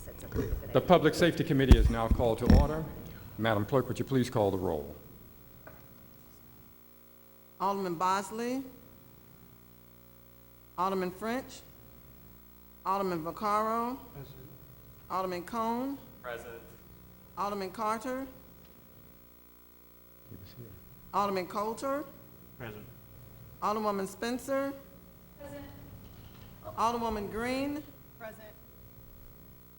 sets up for today. The Public Safety Committee is now called to order. Madam Clerk, would you please call the roll? Alderman Bosley, Alderman French, Alderman Vaccaro, Alderman Cone, Present. Alderman Carter, He was here. Alderman Coulter, Present. Alderwoman Spencer, Alderwoman Green,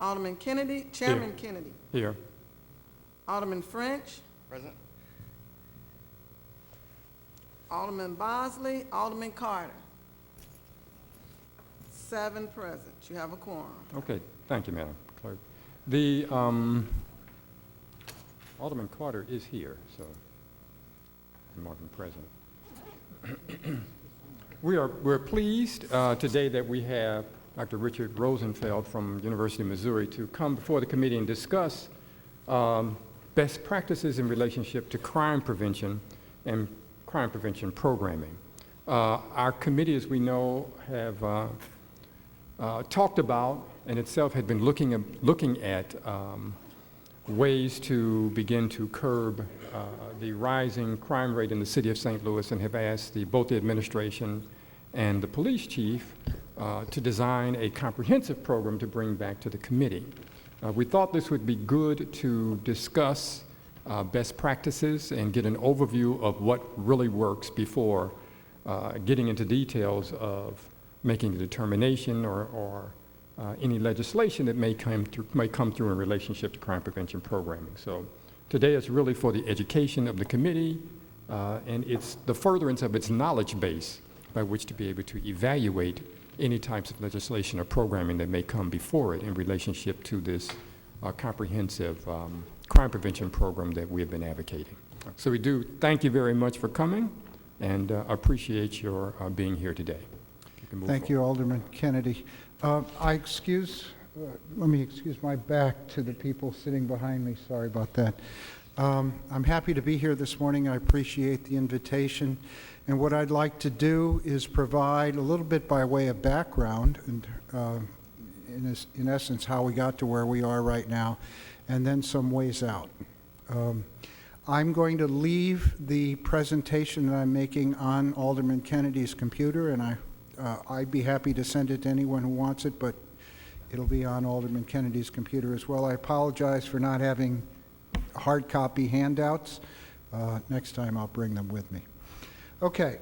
Alderman Kennedy, Chairman Kennedy, Here. Alderman French, Present. Alderman Bosley, Alderman Carter. 7 present. You have a quorum. Okay, thank you, Madam Clerk. The Alderman Carter is here, so I mark him present. We're pleased today that we have Dr. Richard Rosenfeld from University of Missouri to come before the committee and discuss best practices in relationship to crime prevention and crime prevention programming. Our committee, as we know, have talked about and itself had been looking at ways to begin to curb the rising crime rate in the city of St. Louis, and have asked both the administration and the police chief to design a comprehensive program to bring back to the committee. We thought this would be good to discuss best practices and get an overview of what really works before getting into details of making a determination or any legislation that may come through in relationship to crime prevention programming. So today is really for the education of the committee and it's the furtherance of its knowledge base by which to be able to evaluate any types of legislation or programming that may come before it in relationship to this comprehensive crime prevention program that we have been advocating. So we do thank you very much for coming and appreciate your being here today. Thank you, Alderman Kennedy. Let me excuse my back to the people sitting behind me. Sorry about that. I'm happy to be here this morning. I appreciate the invitation. And what I'd like to do is provide a little bit by way of background and in essence how we got to where we are right now, and then some ways out. I'm going to leave the presentation that I'm making on Alderman Kennedy's computer, and I'd be happy to send it to anyone who wants it, but it'll be on Alderman Kennedy's computer as well. I apologize for not having hard copy handouts. Next time I'll bring them with me. Okay.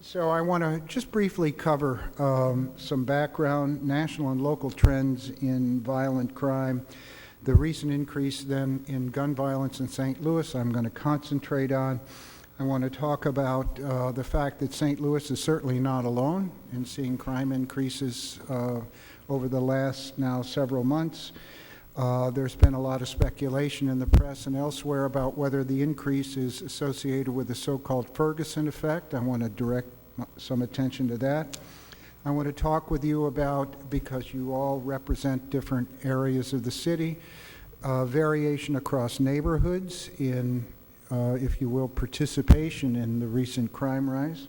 So I want to just briefly cover some background, national and local trends in violent crime. The recent increase then in gun violence in St. Louis I'm going to concentrate on. I want to talk about the fact that St. Louis is certainly not alone in seeing crime increases over the last now several months. There's been a lot of speculation in the press and elsewhere about whether the increase is associated with the so-called Ferguson effect. I want to direct some attention to that. I want to talk with you about, because you all represent different areas of the city, variation across neighborhoods in if you will, participation in the recent crime rise.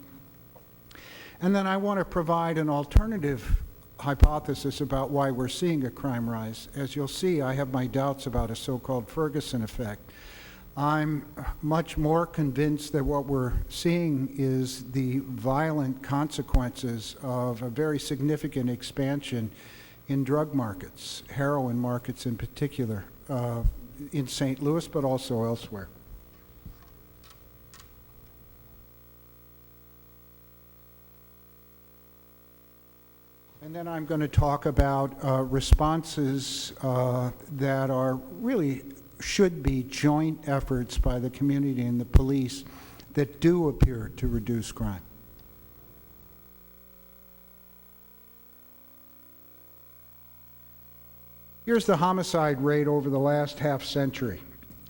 And then I want to provide an alternative hypothesis about why we're seeing a crime rise. As you'll see, I have my doubts about a so-called Ferguson effect. I'm much more convinced that what we're seeing is the violent consequences of a very significant expansion in drug markets, heroin markets in particular, in St. Louis, but also elsewhere. And then I'm going to talk about responses that are really should be joint efforts by the community and the police that do appear to reduce crime. Here's the homicide rate over the last half century.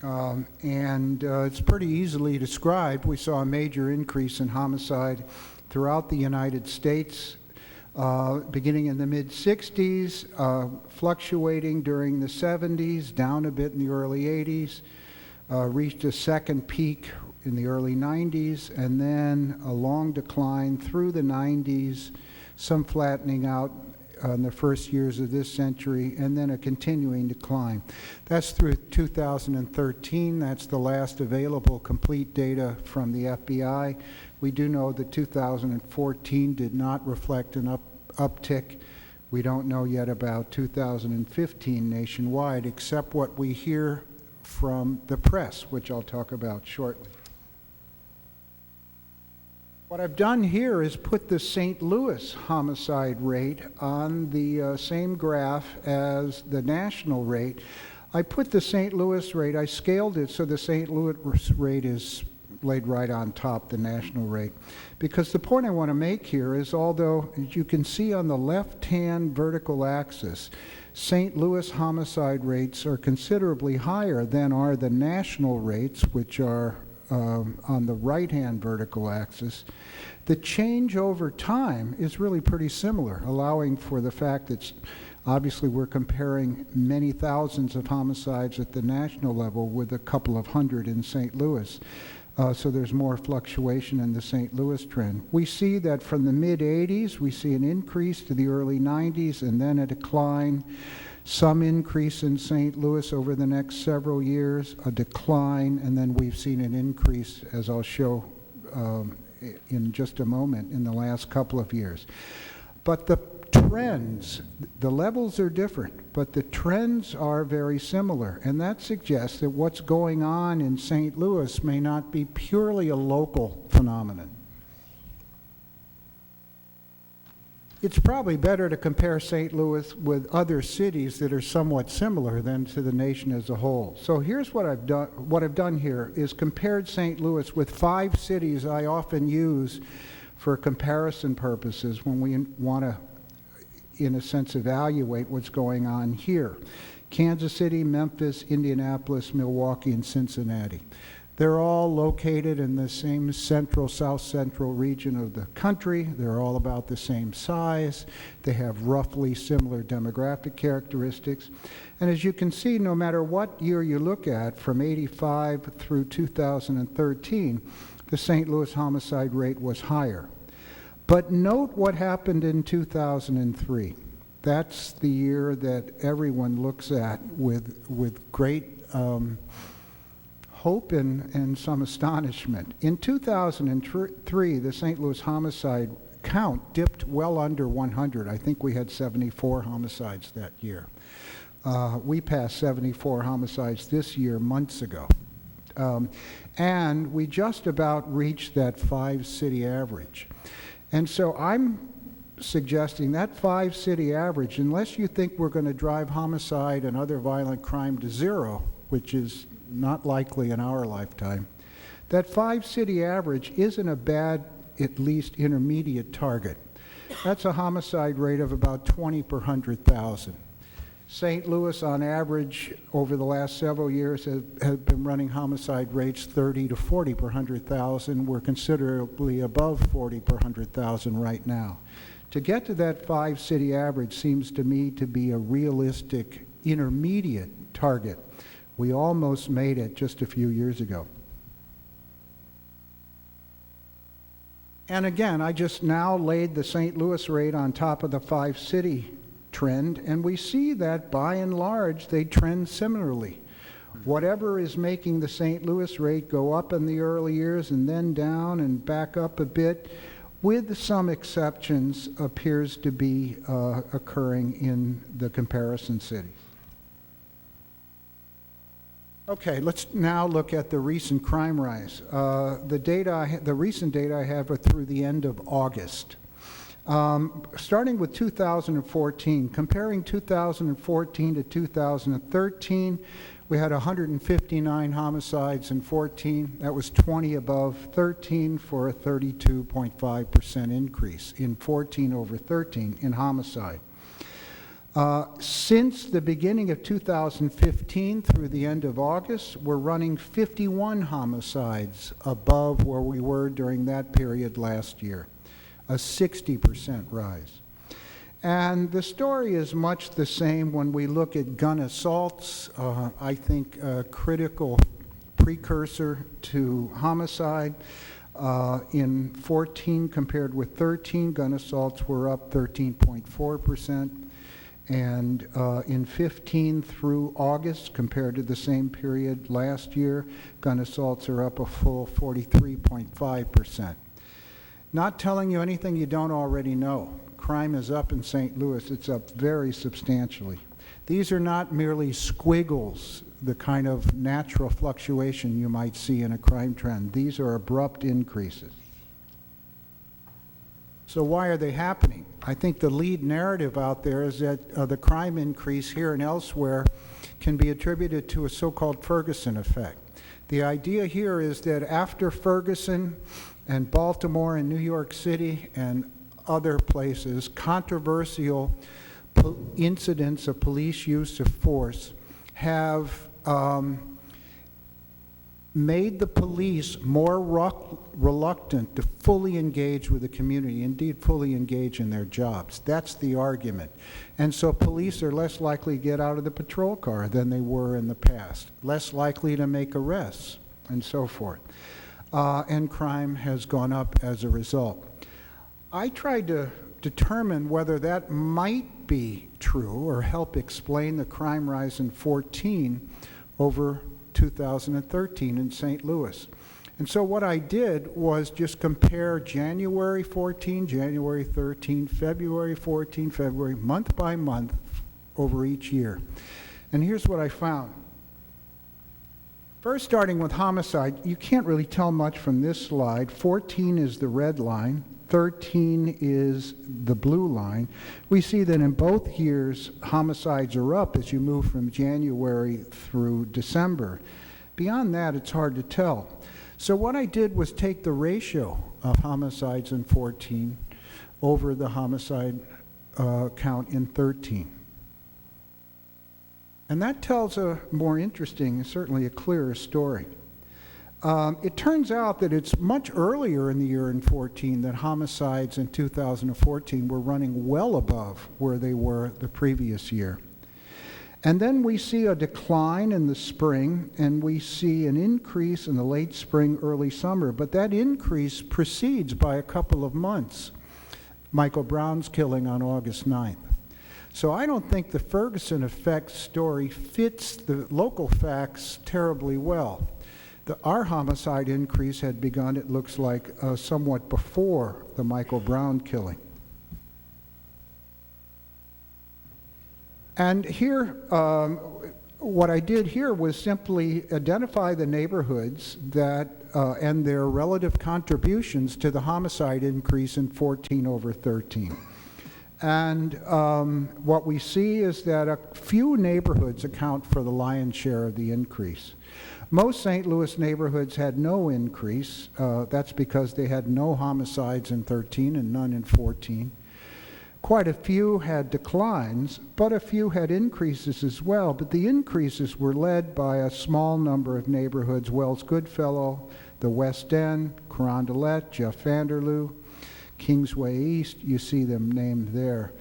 It's pretty easily described. We saw a major increase in homicide throughout the United States, beginning in the mid-60s, fluctuating during the 70s, down a bit in the early 80s, reached a second peak in the early 90s, and then a long decline through the 90s, some flattening out in the first years of this century, and then a continuing decline. That's through 2013. That's the last available complete data from the FBI. We do know that 2014 did not reflect an uptick. We don't know yet about 2015 nationwide, except what we hear from the press, which I'll talk about shortly. What I've done here is put the St. Louis homicide rate on the same graph as the national rate. I put the St. Louis rate, I scaled it so the St. Louis rate is laid right on top the national rate. Because the point I want to make here is, although as you can see on the left-hand vertical axis, St. Louis homicide rates are considerably higher than are the national rates, which are on the right-hand vertical axis. The change over time is really pretty similar, allowing for the fact that obviously we're comparing many thousands of homicides at the national level with a couple of hundred in St. Louis. So there's more fluctuation in the St. Louis trend. We see that from the mid-'80s, we see an increase to the early '90s and then a decline. Some increase in St. Louis over the next several years, a decline, and then we've seen an increase, as I'll show in just a moment, in the last couple of years. But the trends, the levels are different, but the trends are very similar, and that suggests that what's going on in St. Louis may not be purely a local phenomenon. It's probably better to compare St. Louis with other cities that are somewhat similar than to the nation as a whole. So here's what I've done. What I've done here is compared St. Louis with 5 cities I often use for comparison purposes when we want to, in a sense, evaluate what's going on here. Kansas City, Memphis, Indianapolis, Milwaukee, and Cincinnati. They're all located in the same central, south central region of the country. They're all about the same size. They have roughly similar demographic characteristics. And as you can see, no matter what year you look at, from '85 through 2013, the St. Louis homicide rate was higher. But note what happened in 2003. That's the year that everyone looks at with great hope and some astonishment. In 2003, the St. Louis homicide count dipped well under 100. I think we had 74 homicides that year. We passed 74 homicides this year months ago. And we just about reached that 5-city average. And so I'm suggesting that 5-city average, unless you think we're going to drive homicide and other violent crime to zero, which is not likely in our lifetime, that 5-city average isn't a bad, at least intermediate target. That's a homicide rate of about 20 per 100,000. St. Louis, on average, over the last several years, have been running homicide rates 30 to 40 per 100,000. We're considerably above 40 per 100,000 right now. To get to that 5-city average seems to me to be a realistic intermediate target. We almost made it just a few years ago. And again, I just now laid the St. Louis rate on top of the 5-city trend, and we see that by and large they trend similarly. Whatever is making the St. Louis rate go up in the early years and then down and back up a bit, with some exceptions, appears to be occurring in the comparison cities. Okay, let's now look at the recent crime rise. The recent data I have are through the end of August. Starting with 2014, comparing 2014 to 2013, we had 159 homicides in 14. That was 20 above 13 for a 32.5% increase in 14 over 13 in homicide. Since the beginning of 2015 through the end of August, we're running 51 homicides above where we were during that period last year, a 60% rise. And the story is much the same when we look at gun assaults. I think a critical precursor to homicide. In 14 compared with 13, gun assaults were up 13.4%. And in 15 through August, compared to the same period last year, gun assaults are up a full 43.5%. Not telling you anything you don't already know. Crime is up in St. Louis. It's up very substantially. These are not merely squiggles, the kind of natural fluctuation you might see in a crime trend. These are abrupt increases. So why are they happening? I think the lead narrative out there is that the crime increase here and elsewhere can be attributed to a so-called Ferguson effect. The idea here is that after Ferguson and Baltimore and New York City and other places, controversial incidents of police use of force have made the police more reluctant to fully engage with the community, indeed fully engage in their jobs. That's the argument. And so police are less likely to get out of the patrol car than they were in the past, less likely to make arrests, and so forth. And crime has gone up as a result. I tried to determine whether that might be true or help explain the crime rise in 14 over 2013 in St. Louis. And so what I did was just compare January 14, January 13, February 14, February, month by month over each year. And here's what I found. First, starting with homicide, you can't really tell much from this slide. 14 is the red line. 13 is the blue line. We see that in both years, homicides are up as you move from January through December. Beyond that, it's hard to tell. So what I did was take the ratio of homicides in 14 over the homicide count in 13. And that tells a more interesting, certainly a clearer story. It turns out that it's much earlier in the year in 14 that homicides in 2014 were running well above where they were the previous year. And then we see a decline in the spring, and we see an increase in the late spring, early summer. But that increase precedes by a couple of months Michael Brown's killing on August 9th. So I don't think the Ferguson effect story fits the local facts terribly well. Our homicide increase had begun, it looks like, somewhat before the Michael Brown killing. And here, what I did here was simply identify the neighborhoods that and their relative contributions to the homicide increase in 14 over 13. And what we see is that a few neighborhoods account for the lion's share of the increase. Most St. Louis neighborhoods had no increase. That's because they had no homicides in 13 and none in 14. Quite a few had declines, but a few had increases as well. But the increases were led by a small number of neighborhoods: Wells Goodfellow, the West End, Carondelet, Jeff Vanderloo, Kingsway East. You see them named there.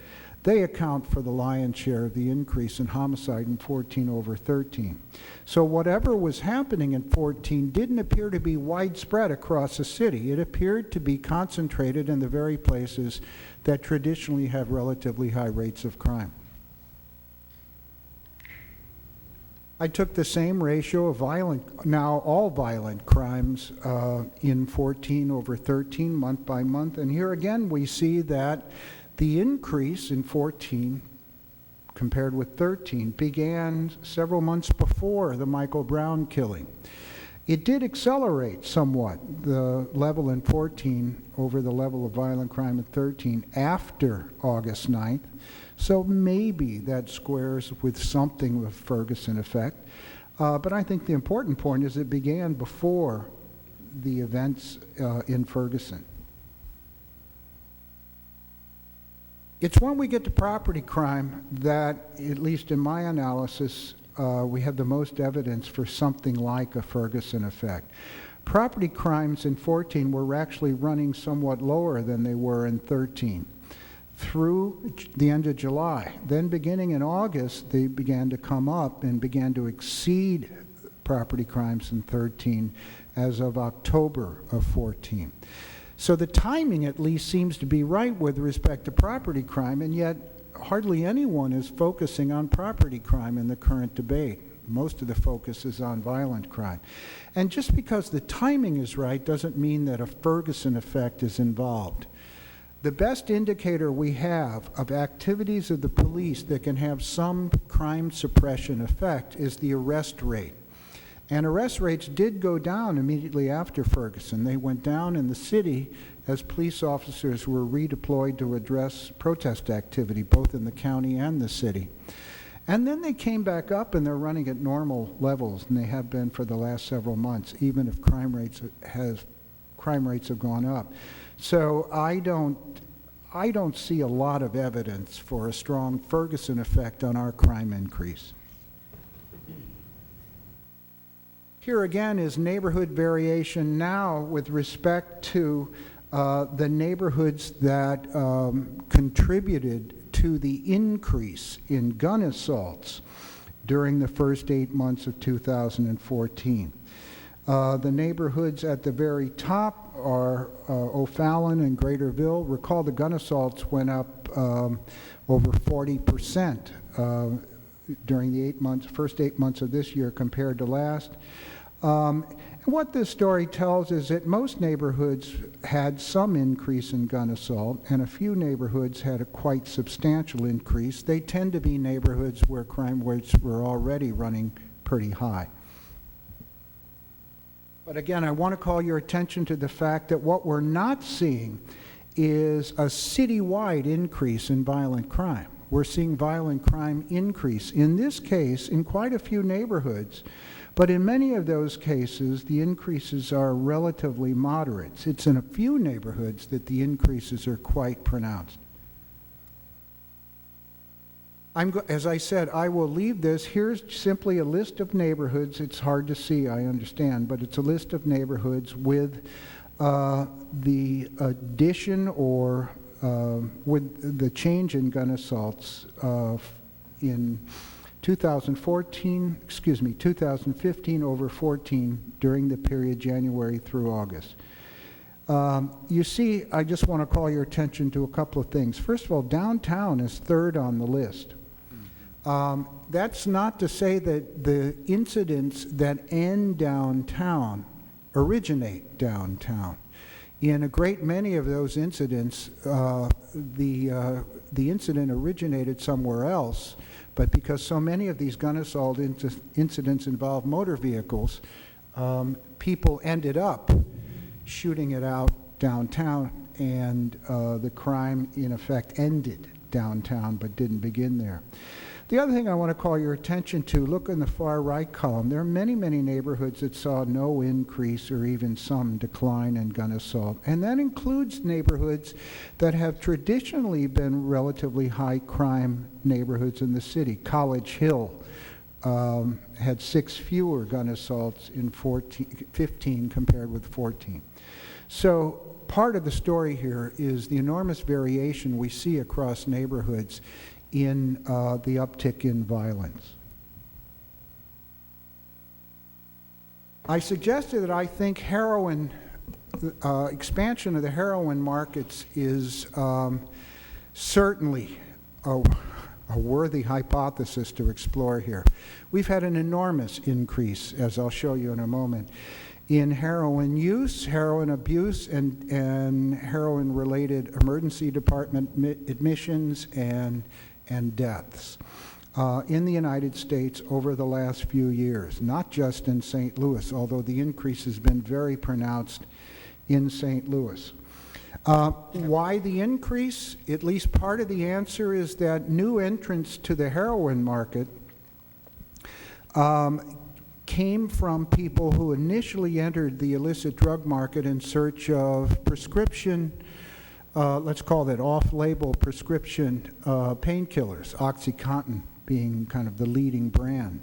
They account for the lion's share of the increase in homicide in 14 over 13. So whatever was happening in 14 didn't appear to be widespread across the city. It appeared to be concentrated in the very places that traditionally have relatively high rates of crime. I took the same ratio of all violent crimes in 14 over 13, month by month, and here again we see that the increase in 14 compared with 13 began several months before the Michael Brown killing. It did accelerate somewhat, the level in 14 over the level of violent crime in 13 after August 9th. So maybe that squares with something of Ferguson effect. But I think the important point is it began before the events in Ferguson. It's when we get to property crime that, at least in my analysis, we have the most evidence for something like a Ferguson effect. Property crimes in 14 were actually running somewhat lower than they were in 13 through the end of July. Then beginning in August, they began to come up and began to exceed property crimes and 13 as of October of 14. So the timing at least seems to be right with respect to property crime, and yet hardly anyone is focusing on property crime in the current debate. Most of the focus is on violent crime. And just because the timing is right doesn't mean that a Ferguson effect is involved. The best indicator we have of activities of the police that can have some crime suppression effect is the arrest rate. And arrest rates did go down immediately after Ferguson. They went down in the city as police officers were redeployed to address protest activity, both in the county and the city. And then they came back up, and they're running at normal levels, and they have been for the last several months, even if crime rates have gone up. So I don't see a lot of evidence for a strong Ferguson effect on our crime increase. Here again is neighborhood variation now with respect to the neighborhoods that contributed to the increase in gun assaults during the first 8 months of 2014. The neighborhoods at the very top are O'Fallon and Greaterville. Recall the gun assaults went up over 40% during the first 8 months of this year compared to last. What this story tells is that most neighborhoods had some increase in gun assault, and a few neighborhoods had a quite substantial increase. They tend to be neighborhoods where crime rates were already running pretty high. But again, I want to call your attention to the fact that what we're not seeing is a citywide increase in violent crime. We're seeing violent crime increase, in this case, in quite a few neighborhoods. But in many of those cases, the increases are relatively moderate. It's in a few neighborhoods that the increases are quite pronounced. As I said, I will leave this. Here's simply a list of neighborhoods. It's hard to see, I understand, but it's a list of neighborhoods with the addition or with the change in gun assaults in 2015 over 14 during the period January through August. You see, I just want to call your attention to a couple of things. First of all, downtown is third on the list. That's not to say that the incidents that end downtown originate downtown. In a great many of those incidents, the incident originated somewhere else, but because so many of these gun assault incidents involve motor vehicles, people ended up shooting it out downtown, and the crime, in effect, ended downtown but didn't begin there. The other thing I want to call your attention to, look in the far right column. There are many, many neighborhoods that saw no increase or even some decline in gun assault, and that includes neighborhoods that have traditionally been relatively high crime neighborhoods in the city. College Hill had 6 fewer gun assaults in 15 compared with 14. So part of the story here is the enormous variation we see across neighborhoods in the uptick in violence. I suggested that I think heroin, expansion of the heroin markets is certainly a worthy hypothesis to explore here. We've had an enormous increase, as I'll show you in a moment, in heroin use, heroin abuse, and heroin-related emergency department admissions and deaths in the United States over the last few years, not just in St. Louis, although the increase has been very pronounced in St. Louis. Why the increase? At least part of the answer is that new entrants to the heroin market came from people who initially entered the illicit drug market in search of prescription, let's call that off-label prescription painkillers, OxyContin being kind of the leading brand.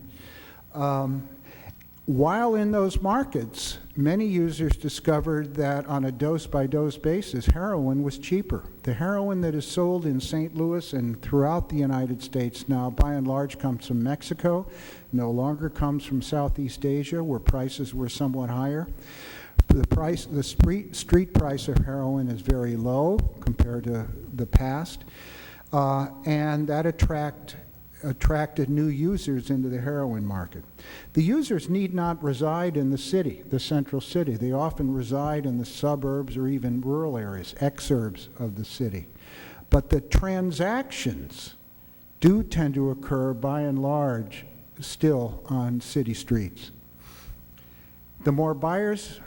While in those markets, many users discovered that on a dose-by-dose basis, heroin was cheaper. The heroin that is sold in St. Louis and throughout the United States now, by and large, comes from Mexico, no longer comes from Southeast Asia, where prices were somewhat higher. The street price of heroin is very low compared to the past, and that attracted new users into the heroin market. The users need not reside in the city, the central city. They often reside in the suburbs or even rural areas, exurbs of the city. But the transactions do tend to occur, by and large, still on city streets. The more buyers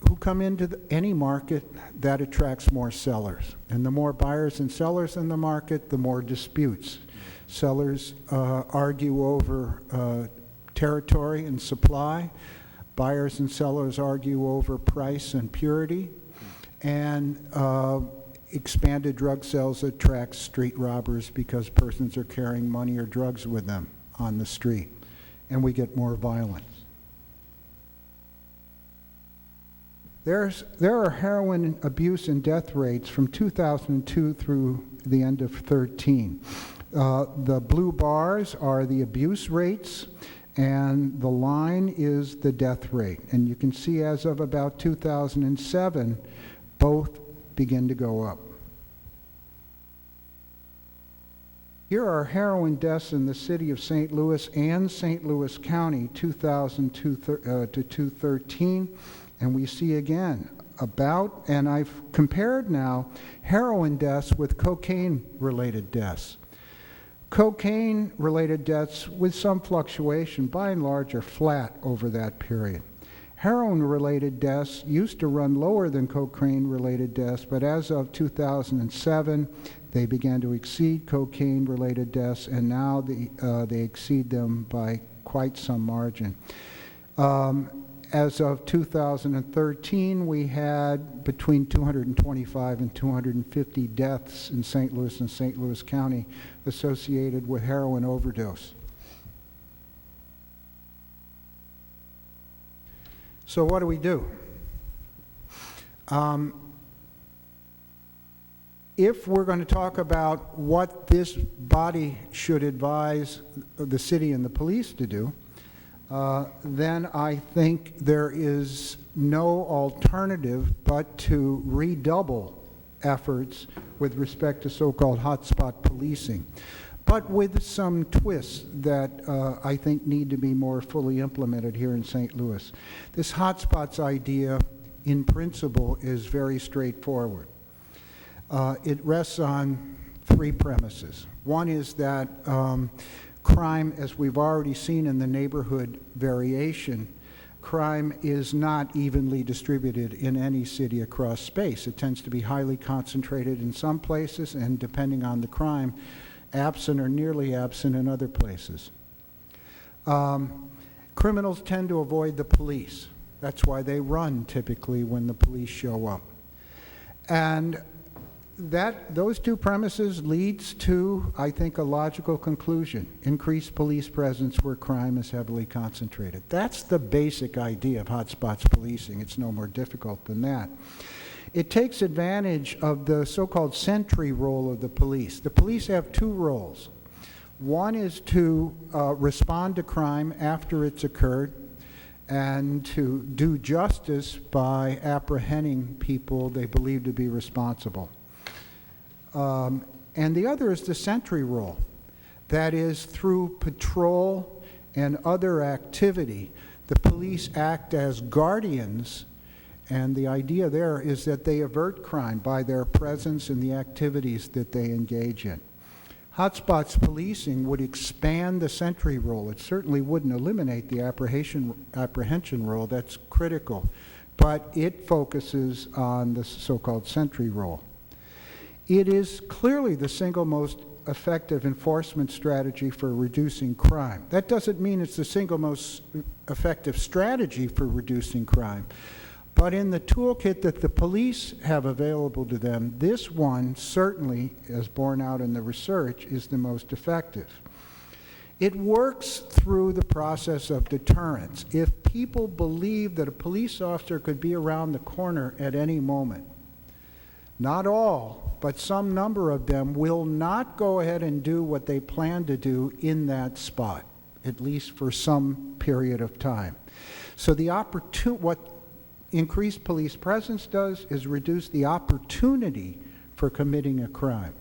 who come into any market, that attracts more sellers. And the more buyers and sellers in the market, the more disputes. Sellers argue over territory and supply. Buyers and sellers argue over price and purity. And expanded drug sales attract street robbers because persons are carrying money or drugs with them on the street. And we get more violence. There are heroin abuse and death rates from 2002 through the end of 2013. The blue bars are the abuse rates, and the line is the death rate. And you can see as of about 2007, both begin to go up. Here are heroin deaths in the city of St. Louis and St. Louis County, 2002 to 2013. And we see again and I've compared now heroin deaths with cocaine-related deaths. Cocaine-related deaths, with some fluctuation, by and large are flat over that period. Heroin-related deaths used to run lower than cocaine-related deaths, but as of 2007, they began to exceed cocaine-related deaths, and now they exceed them by quite some margin. As of 2013, we had between 225 and 250 deaths in St. Louis and St. Louis County associated with heroin overdose. So what do we do? If we're going to talk about what this body should advise the city and the police to do, then I think there is no alternative but to redouble efforts with respect to so-called hotspot policing, but with some twists that I think need to be more fully implemented here in St. Louis. This hotspots idea, in principle, is very straightforward. It rests on three premises. One is that crime, as we've already seen in the neighborhood variation, crime is not evenly distributed in any city across space. It tends to be highly concentrated in some places, and depending on the crime, absent or nearly absent in other places. Criminals tend to avoid the police. That's why they run typically when the police show up. And those two premises leads to, I think, a logical conclusion: increased police presence where crime is heavily concentrated. That's the basic idea of hotspots policing. It's no more difficult than that. It takes advantage of the so-called sentry role of the police. The police have two roles. One is to respond to crime after it's occurred and to do justice by apprehending people they believe to be responsible. And the other is the sentry role. That is, through patrol and other activity, the police act as guardians, and the idea there is that they avert crime by their presence and the activities that they engage in. Hotspots policing would expand the sentry role. It certainly wouldn't eliminate the apprehension role. That's critical. But it focuses on the so-called sentry role. It is clearly the single most effective enforcement strategy for reducing crime. That doesn't mean it's the single most effective strategy for reducing crime. But in the toolkit that the police have available to them, this one certainly, as borne out in the research, is the most effective. It works through the process of deterrence. If people believe that a police officer could be around the corner at any moment, not all, but some number of them will not go ahead and do what they plan to do in that spot, at least for some period of time. So what increased police presence does is reduce the opportunity for committing a crime.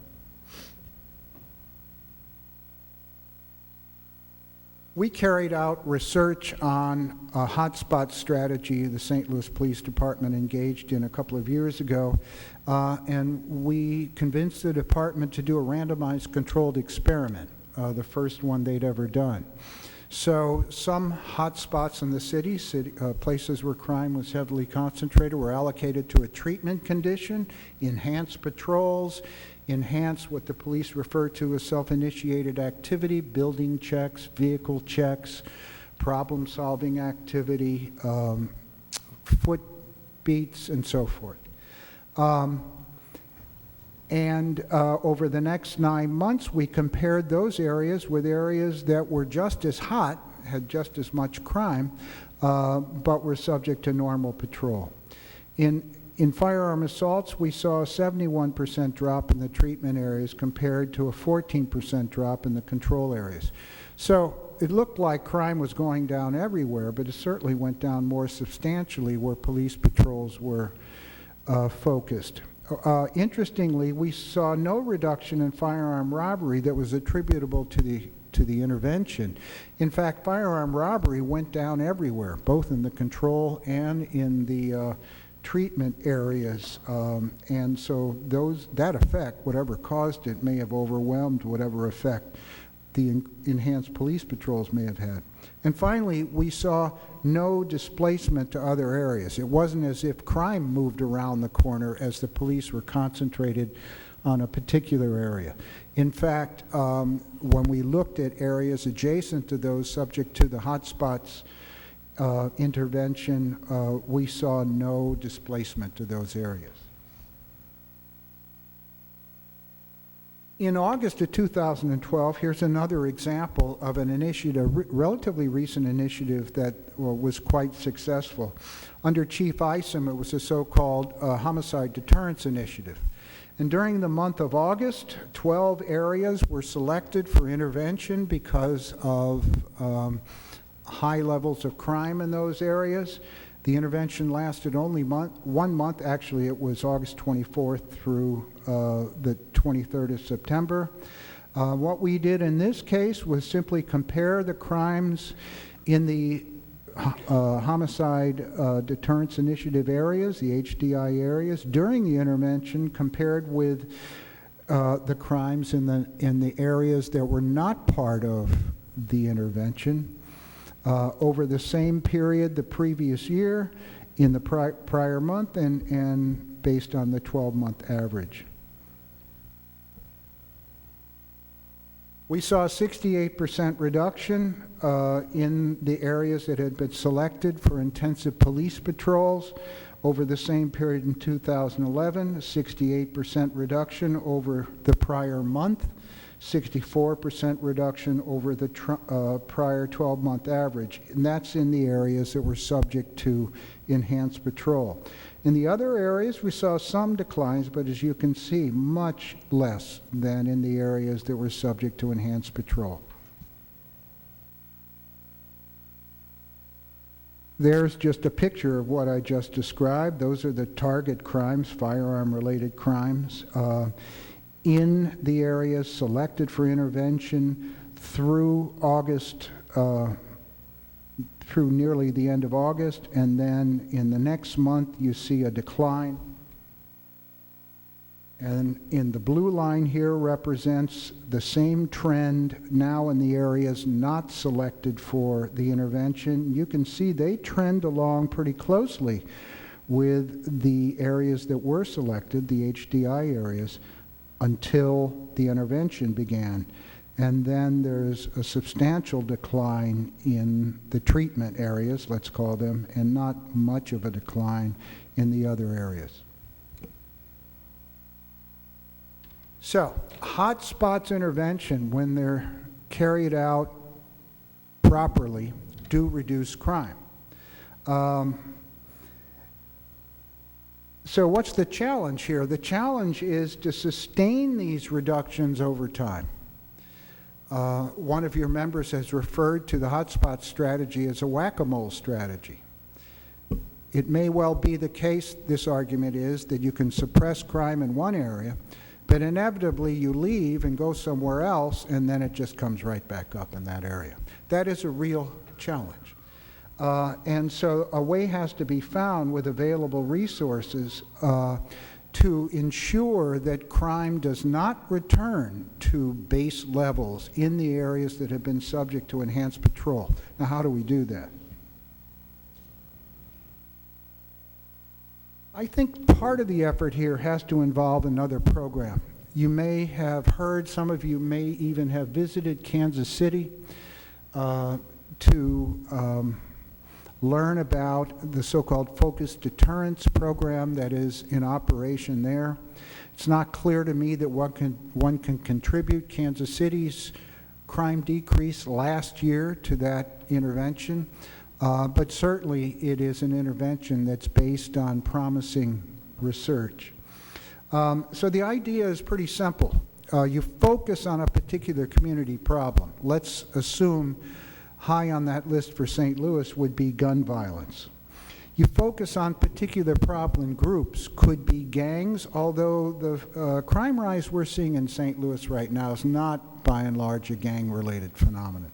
We carried out research on a hotspot strategy the St. Louis Police Department engaged in a couple of years ago, and we convinced the department to do a randomized controlled experiment, the first one they'd ever done. So some hotspots in the city, places where crime was heavily concentrated, were allocated to a treatment condition, enhanced patrols, enhance what the police refer to as self-initiated activity, building checks, vehicle checks, problem-solving activity, foot beats, and so forth. Over the next 9 months, we compared those areas with areas that were just as hot, had just as much crime, but were subject to normal patrol. In firearm assaults, we saw a 71% drop in the treatment areas compared to a 14% drop in the control areas. So it looked like crime was going down everywhere, but it certainly went down more substantially where police patrols were focused. Interestingly, we saw no reduction in firearm robbery that was attributable to the intervention. In fact, firearm robbery went down everywhere, both in the control and in the treatment areas, and so that effect, whatever caused it, may have overwhelmed whatever effect the enhanced police patrols may have had. And finally, we saw no displacement to other areas. It wasn't as if crime moved around the corner as the police were concentrated on a particular area. In fact, when we looked at areas adjacent to those subject to the hotspots intervention, we saw no displacement to those areas. In August of 2012, here's another example of an initiative, relatively recent initiative that was quite successful. Under Chief Isom, it was a so-called homicide deterrence initiative. And during the month of August, 12 areas were selected for intervention because of high levels of crime in those areas. The intervention lasted only 1 month. Actually, it was August 24th through the 23rd of September. What we did in this case was simply compare the crimes in the homicide deterrence initiative areas, the HDI areas, during the intervention compared with the crimes in the areas that were not part of the intervention. Over the same period the previous year, in the prior month, and based on the 12-month average. We saw a 68% reduction in the areas that had been selected for intensive police patrols over the same period in 2011, a 68% reduction over the prior month, 64% reduction over the prior 12-month average, and that's in the areas that were subject to enhanced patrol. In the other areas, we saw some declines, but as you can see, much less than in the areas that were subject to enhanced patrol. There's just a picture of what I just described. Those are the target crimes, firearm-related crimes, in the areas selected for intervention through August, through nearly the end of August, and then in the next month you see a decline. And in the blue line here represents the same trend now in the areas not selected for the intervention. You can see they trend along pretty closely with the areas that were selected, the HDI areas, until the intervention began. And then there's a substantial decline in the treatment areas, let's call them, and not much of a decline in the other areas. So, hotspots intervention, when they're carried out properly, do reduce crime. So what's the challenge here? The challenge is to sustain these reductions over time. One of your members has referred to the hotspot strategy as a whack-a-mole strategy. It may well be the case, this argument is, that you can suppress crime in one area, but inevitably you leave and go somewhere else, and then it just comes right back up in that area. That is a real challenge. And so a way has to be found with available resources to ensure that crime does not return to base levels in the areas that have been subject to enhanced patrol. Now, how do we do that? I think part of the effort here has to involve another program. You may have heard, some of you may even have visited Kansas City to learn about the so-called focused deterrence program that is in operation there. It's not clear to me that one can contribute Kansas City's crime decrease last year to that intervention, but certainly it is an intervention that's based on promising research. So the idea is pretty simple. You focus on a particular community problem. Let's assume high on that list for St. Louis would be gun violence. You focus on particular problem groups, could be gangs, although the crime rise we're seeing in St. Louis right now is not, by and large, a gang-related phenomenon.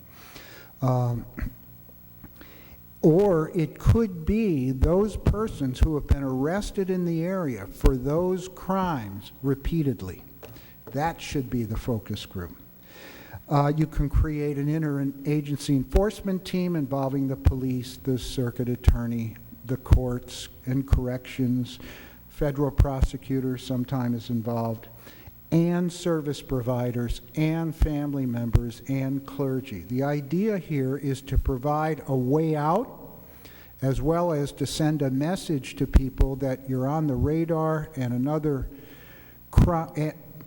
Or it could be those persons who have been arrested in the area for those crimes repeatedly. That should be the focus group. You can create an interagency enforcement team involving the police, the circuit attorney, the courts and corrections, federal prosecutors sometimes involved, and service providers and family members and clergy. The idea here is to provide a way out as well as to send a message to people that you're on the radar, and another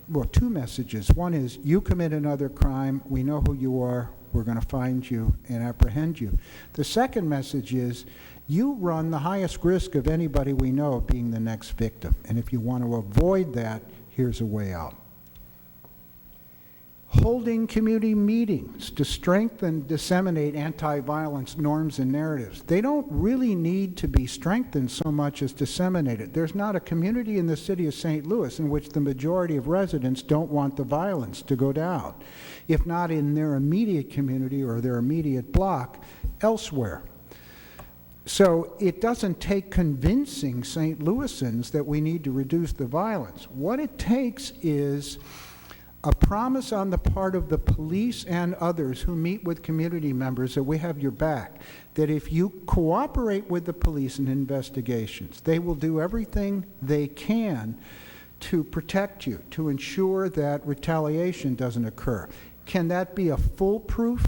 well, two messages. One is, you commit another crime, we know who you are, we're going to find you and apprehend you. The second message is, you run the highest risk of anybody we know of being the next victim. And if you want to avoid that, here's a way out. Holding community meetings to strengthen, disseminate anti-violence norms and narratives. They don't really need to be strengthened so much as disseminated. There's not a community in the city of St. Louis in which the majority of residents don't want the violence to go down, if not in their immediate community or their immediate block, elsewhere. So it doesn't take convincing St. Louisans that we need to reduce the violence. What it takes is a promise on the part of the police and others who meet with community members that we have your back, that if you cooperate with the police in investigations, they will do everything they can to protect you, to ensure that retaliation doesn't occur. Can that be a foolproof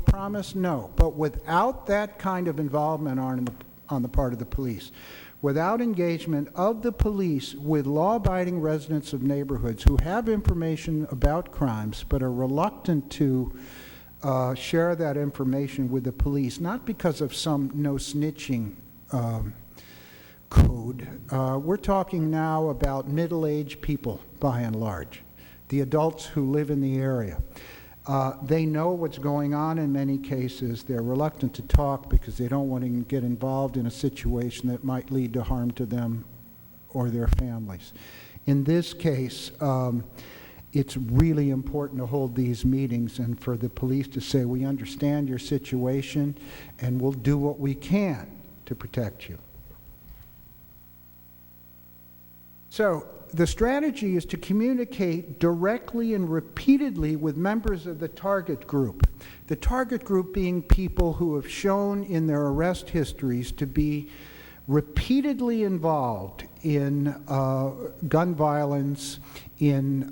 promise? No. But without that kind of involvement on the part of the police, without engagement of the police with law-abiding residents of neighborhoods who have information about crimes but are reluctant to share that information with the police, not because of some no-snitching code. We're talking now about middle-aged people, by and large, the adults who live in the area. They know what's going on in many cases. They're reluctant to talk because they don't want to get involved in a situation that might lead to harm to them or their families. In this case, it's really important to hold these meetings and for the police to say, we understand your situation and we'll do what we can to protect you. So the strategy is to communicate directly and repeatedly with members of the target group. The target group being people who have shown in their arrest histories to be repeatedly involved in gun violence, in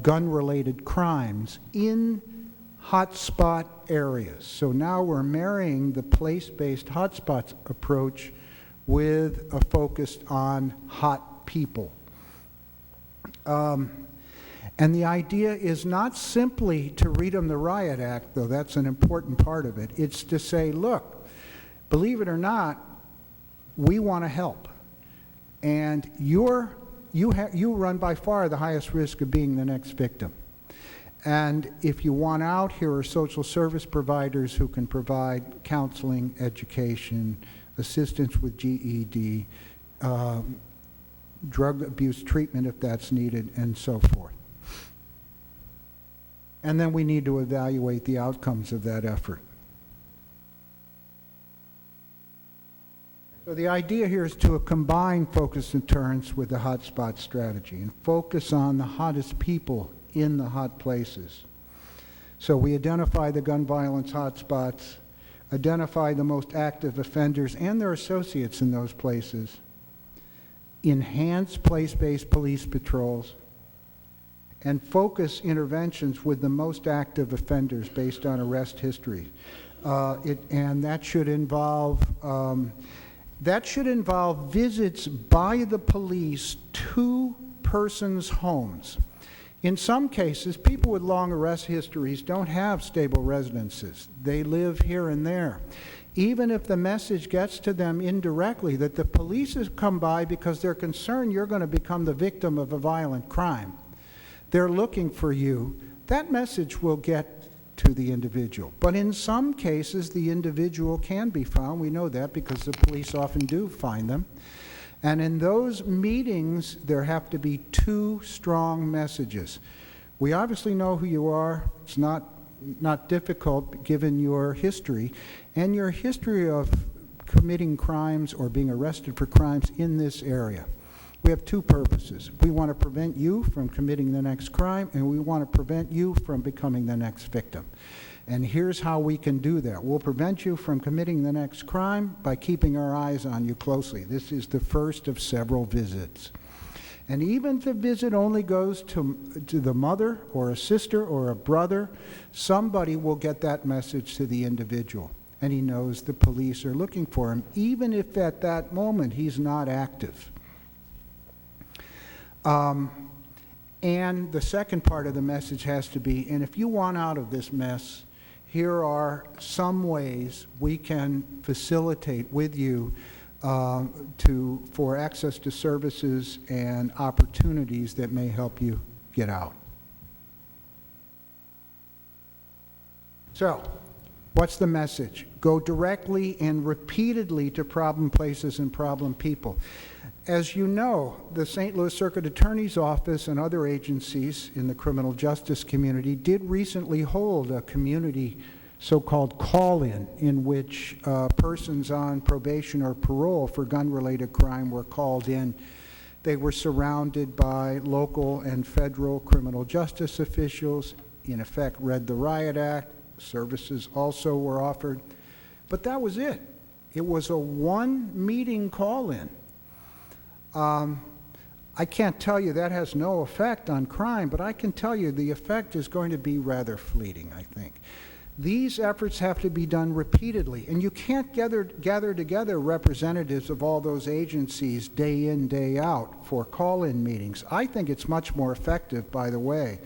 gun-related crimes, in hotspot areas. So now we're marrying the place-based hotspots approach with a focus on hot people. And the idea is not simply to read them the Riot Act, though that's an important part of it. It's to say, look, believe it or not, we want to help. And you run by far the highest risk of being the next victim. And if you want out, here are social service providers who can provide counseling, education, assistance with GED, drug abuse treatment if that's needed, and so forth. And then we need to evaluate the outcomes of that effort. So the idea here is to combine focus and deterrence with the hotspot strategy and focus on the hottest people in the hot places. So we identify the gun violence hotspots, identify the most active offenders and their associates in those places, enhance place-based police patrols, and focus interventions with the most active offenders based on arrest history. And that should involve visits by the police to persons' homes. In some cases, people with long arrest histories don't have stable residences. They live here and there. Even if the message gets to them indirectly that the police have come by because they're concerned you're going to become the victim of a violent crime, they're looking for you, that message will get to the individual. But in some cases, the individual can be found. We know that because the police often do find them. And in those meetings, there have to be two strong messages. We obviously know who you are. It's not difficult given your history, and your history of committing crimes or being arrested for crimes in this area. We have two purposes. We want to prevent you from committing the next crime, and we want to prevent you from becoming the next victim. And here's how we can do that. We'll prevent you from committing the next crime by keeping our eyes on you closely. This is the first of several visits. And even if the visit only goes to the mother or a sister or a brother, somebody will get that message to the individual. And he knows the police are looking for him, even if at that moment he's not active. And the second part of the message has to be, and if you want out of this mess, here are some ways we can facilitate with you for access to services and opportunities that may help you get out. So, what's the message? Go directly and repeatedly to problem places and problem people. As you know, the St. Louis Circuit Attorney's Office and other agencies in the criminal justice community did recently hold a community so-called call-in in which persons on probation or parole for gun-related crime were called in. They were surrounded by local and federal criminal justice officials, in effect read the Riot Act. Services also were offered. But that was it. It was a one-meeting call-in. I can't tell you that has no effect on crime, but I can tell you the effect is going to be rather fleeting, I think. These efforts have to be done repeatedly, and you can't gather together representatives of all those agencies day in, day out for call-in meetings. I think it's much more effective, by the way,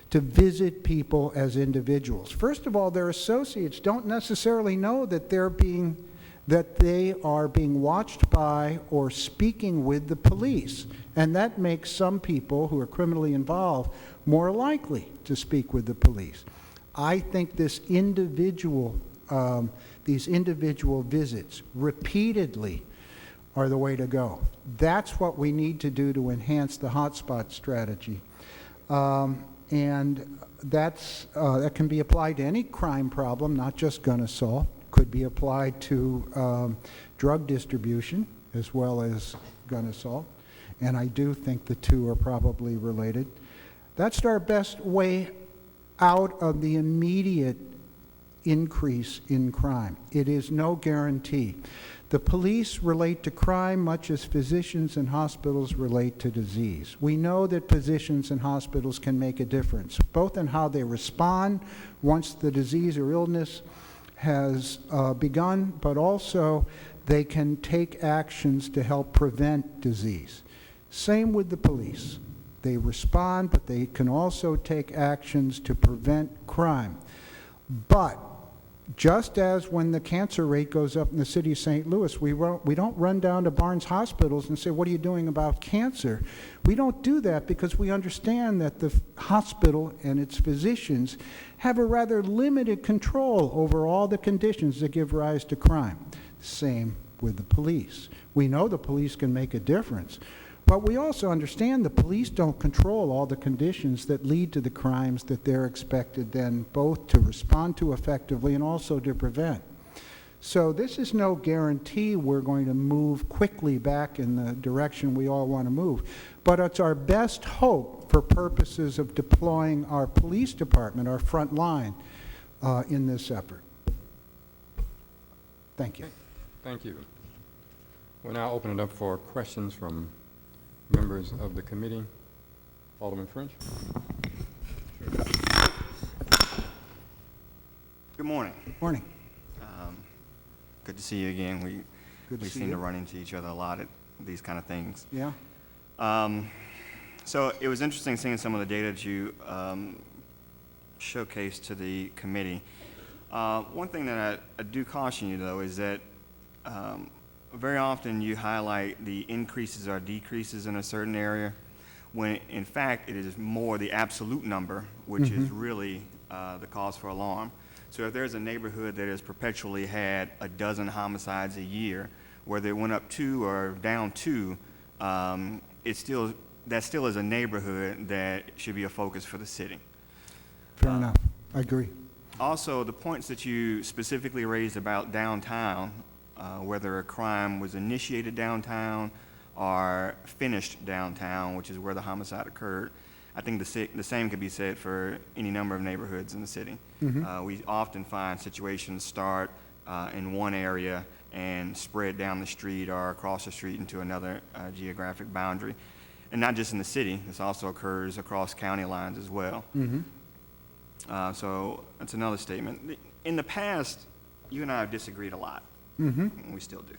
to visit people as individuals. First of all, their associates don't necessarily know that they are being watched by or speaking with the police. And that makes some people who are criminally involved more likely to speak with the police. I think these individual visits repeatedly are the way to go. That's what we need to do to enhance the hotspot strategy. And that can be applied to any crime problem, not just gun assault. Could be applied to drug distribution as well as gun assault. And I do think the two are probably related. That's our best way out of the immediate increase in crime. It is no guarantee. The police relate to crime much as physicians and hospitals relate to disease. We know that physicians and hospitals can make a difference, both in how they respond once the disease or illness has begun, but also they can take actions to help prevent disease. Same with the police. They respond, but they can also take actions to prevent crime. But just as when the cancer rate goes up in the city of St. Louis, we don't run down to Barnes hospitals and say, what are you doing about cancer? We don't do that because we understand that the hospital and its physicians have a rather limited control over all the conditions that give rise to crime. Same with the police. We know the police can make a difference, but we also understand the police don't control all the conditions that lead to the crimes that they're expected then both to respond to effectively and also to prevent. So this is no guarantee we're going to move quickly back in the direction we all want to move, but it's our best hope for purposes of deploying our police department, our front line, in this effort. Thank you. Okay. Thank you. We'll now open it up for questions from members of the committee. Alderman French. Good morning. Morning. Good to see you again. Good to We see seem you. to run into each other a lot at these kind of things. Yeah. So it was interesting seeing some of the data that you showcased to the committee. One thing that I do caution you, though, is that very often you highlight the increases or decreases in a certain area, when in fact it is more the absolute number, which is really the cause for alarm. So if there's a neighborhood that has perpetually had a dozen homicides a year, whether it went up 2 or down 2, that still is a neighborhood that should be a focus for the city. Fair enough. I agree. Also, the points that you specifically raised about downtown, whether a crime was initiated downtown or finished downtown, which is where the homicide occurred, I think the same could be said for any number of neighborhoods in the city. We often find situations start in one area and spread down the street or across the street into another geographic boundary. And not just in the city, this also occurs across county lines as well. So that's another statement. In the past, you and I have disagreed a lot. We still do.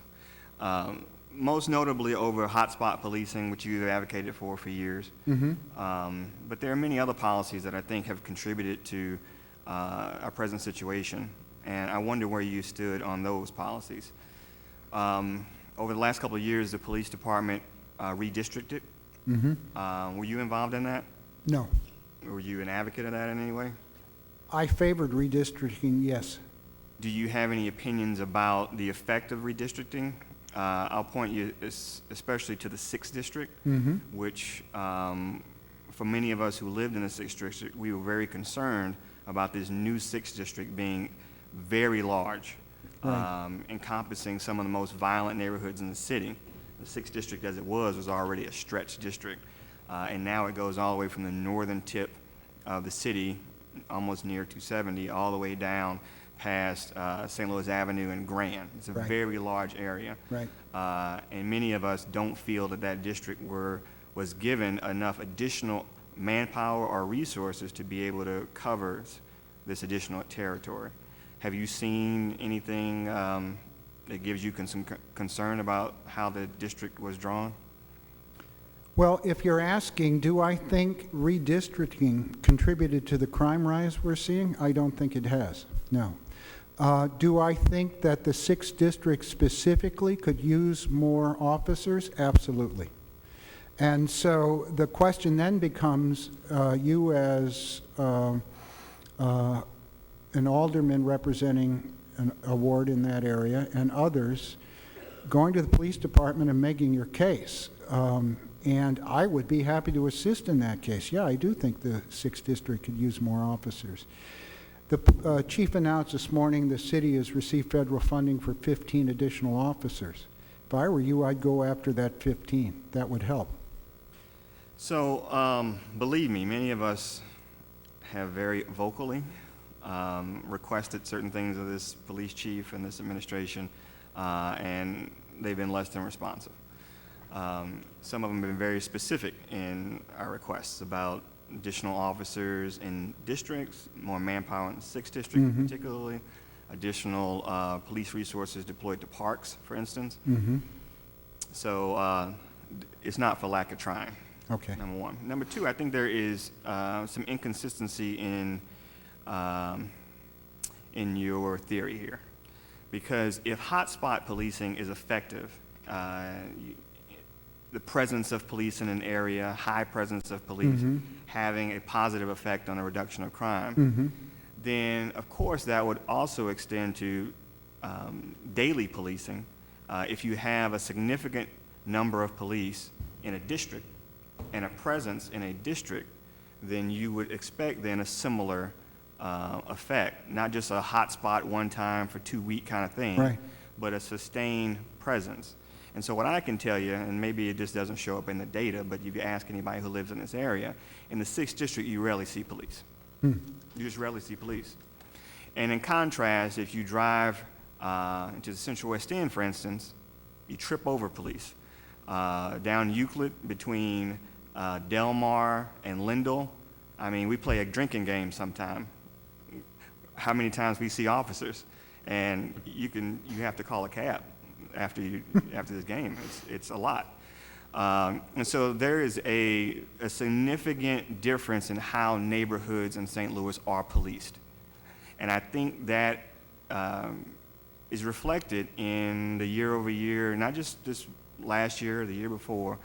Most notably over hotspot policing, which you have advocated for years. But there are many other policies that I think have contributed to our present situation, and I wonder where you stood on those policies. Over the last couple of years, the police department redistricted. Were you involved in that? No. Were you an advocate of that in any way? I favored redistricting, yes. Do you have any opinions about the effect of redistricting? I'll point you especially to the 6th district, which for many of us who lived in the 6th district, we were very concerned about this new 6th district being very large, encompassing some of the most violent neighborhoods in the city. The 6th district as it was already a stretched district, and now it goes all the way from the northern tip of the city, almost near 270, all the way down past St. Louis Avenue and Grand. It's a very large area. And many of us don't feel that that district was given enough additional manpower or resources to be able to cover this additional territory. Have you seen anything that gives you concern about how the district was drawn? Well, if you're asking, do I think redistricting contributed to the crime rise we're seeing? I don't think it has, no. Do I think that the 6th district specifically could use more officers? Absolutely. And so the question then becomes, you as an alderman representing a ward in that area and others going to the police department and making your case. And I would be happy to assist in that case. Yeah, I do think the 6th district could use more officers. The chief announced this morning the city has received federal funding for 15 additional officers. If I were you, I'd go after that 15. That would help. So, believe me, many of us have very vocally requested certain things of this police chief and this administration, and they've been less than responsive. Some of them have been very specific in our requests about additional officers in districts, more manpower in the 6th district particularly, additional police resources deployed to parks, for instance. So it's not for lack of trying. Okay. Number one. Number two, I think there is some inconsistency in your theory here. Because if hotspot policing is effective, the presence of police in an area, high presence of police, having a positive effect on the reduction of crime, then of course that would also extend to daily policing. If you have a significant number of police in a district and a presence in a district, then you would expect then a similar effect, not just a hot spot one time for 2 week kind of thing, Right. but a sustained presence. And so what I can tell you, and maybe it just doesn't show up in the data, but if you ask anybody who lives in this area, in the 6th district, you rarely see police. You just rarely see police. And in contrast, if you drive into the Central West End, for instance, you trip over police. Down Euclid between Delmar and Lindell, I mean, we play a drinking game sometime. How many times we see officers, and you have to call a cab after this game. It's a lot. And so there is a significant difference in how neighborhoods in St. Louis are policed. And I think that is reflected in the year-over-year, not just this last year or the year before,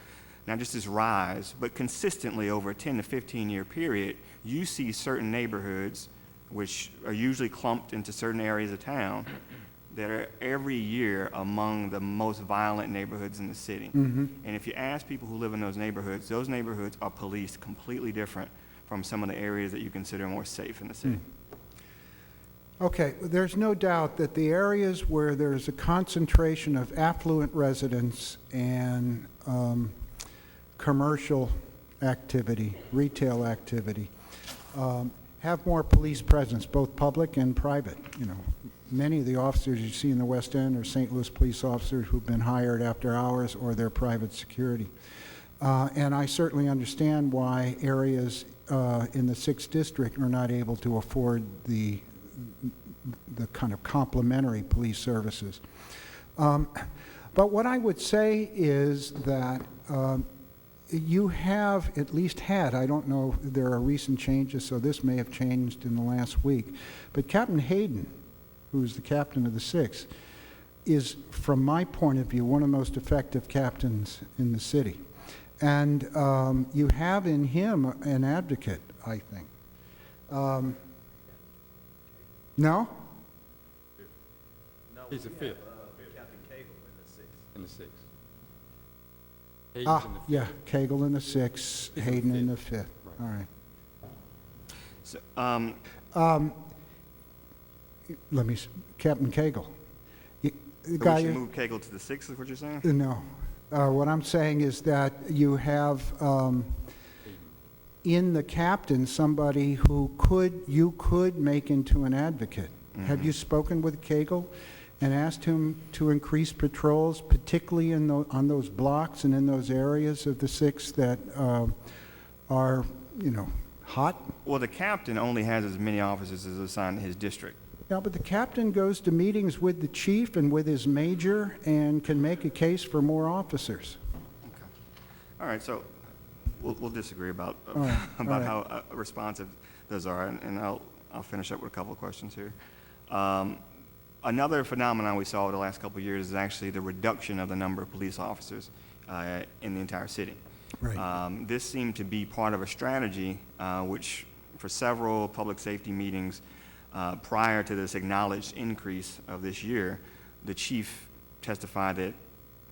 not just this rise, but consistently over a 10 to 15-year period, you see certain neighborhoods, which are usually clumped into certain areas of town, that are every year among the most violent neighborhoods in the city. And if you ask people who live in those neighborhoods are policed completely different from some of the areas that you consider more safe in the city. Okay, there's no doubt that the areas where there's a concentration of affluent residents and commercial activity, retail activity, have more police presence, both public and private. You know, many of the officers you see in the West End are St. Louis police officers who've been hired after hours or they're private security. And I certainly understand why areas in the 6th District are not able to afford the kind of complementary police services. But what I would say is that you have at least had, I don't know if there are recent changes, so this may have changed in the last week, but Captain Hayden, who's the captain of the 6th, is, from my point of view, one of the most effective captains in the city. And you have in him an advocate, I think. No? He's the 5th. Captain Cagle in the 6th. In the 6th. Hayden's in the 5th. Yeah, Cagle in the 6th, Hayden in the 5th. All right. So, Captain Cagle. The so guy. we should move Cagle to the 6th, is what you're saying? No. What I'm saying is that you have in the captain somebody who you could make into an advocate. Have you spoken with Cagle and asked him to increase patrols, particularly on those blocks and in those areas of the 6th that are, hot? Well, the captain only has as many officers as assigned to his district. Yeah, but the captain goes to meetings with the chief and with his major and can make a case for more officers. Okay. All right, so we'll disagree about right, about all right. how responsive those are, and I'll finish up with a couple of questions here. Another phenomenon we saw over the last couple of years is actually the reduction of the number of police officers in the entire city. Right. This seemed to be part of a strategy which, for several public safety meetings prior to this acknowledged increase of this year, the chief testified that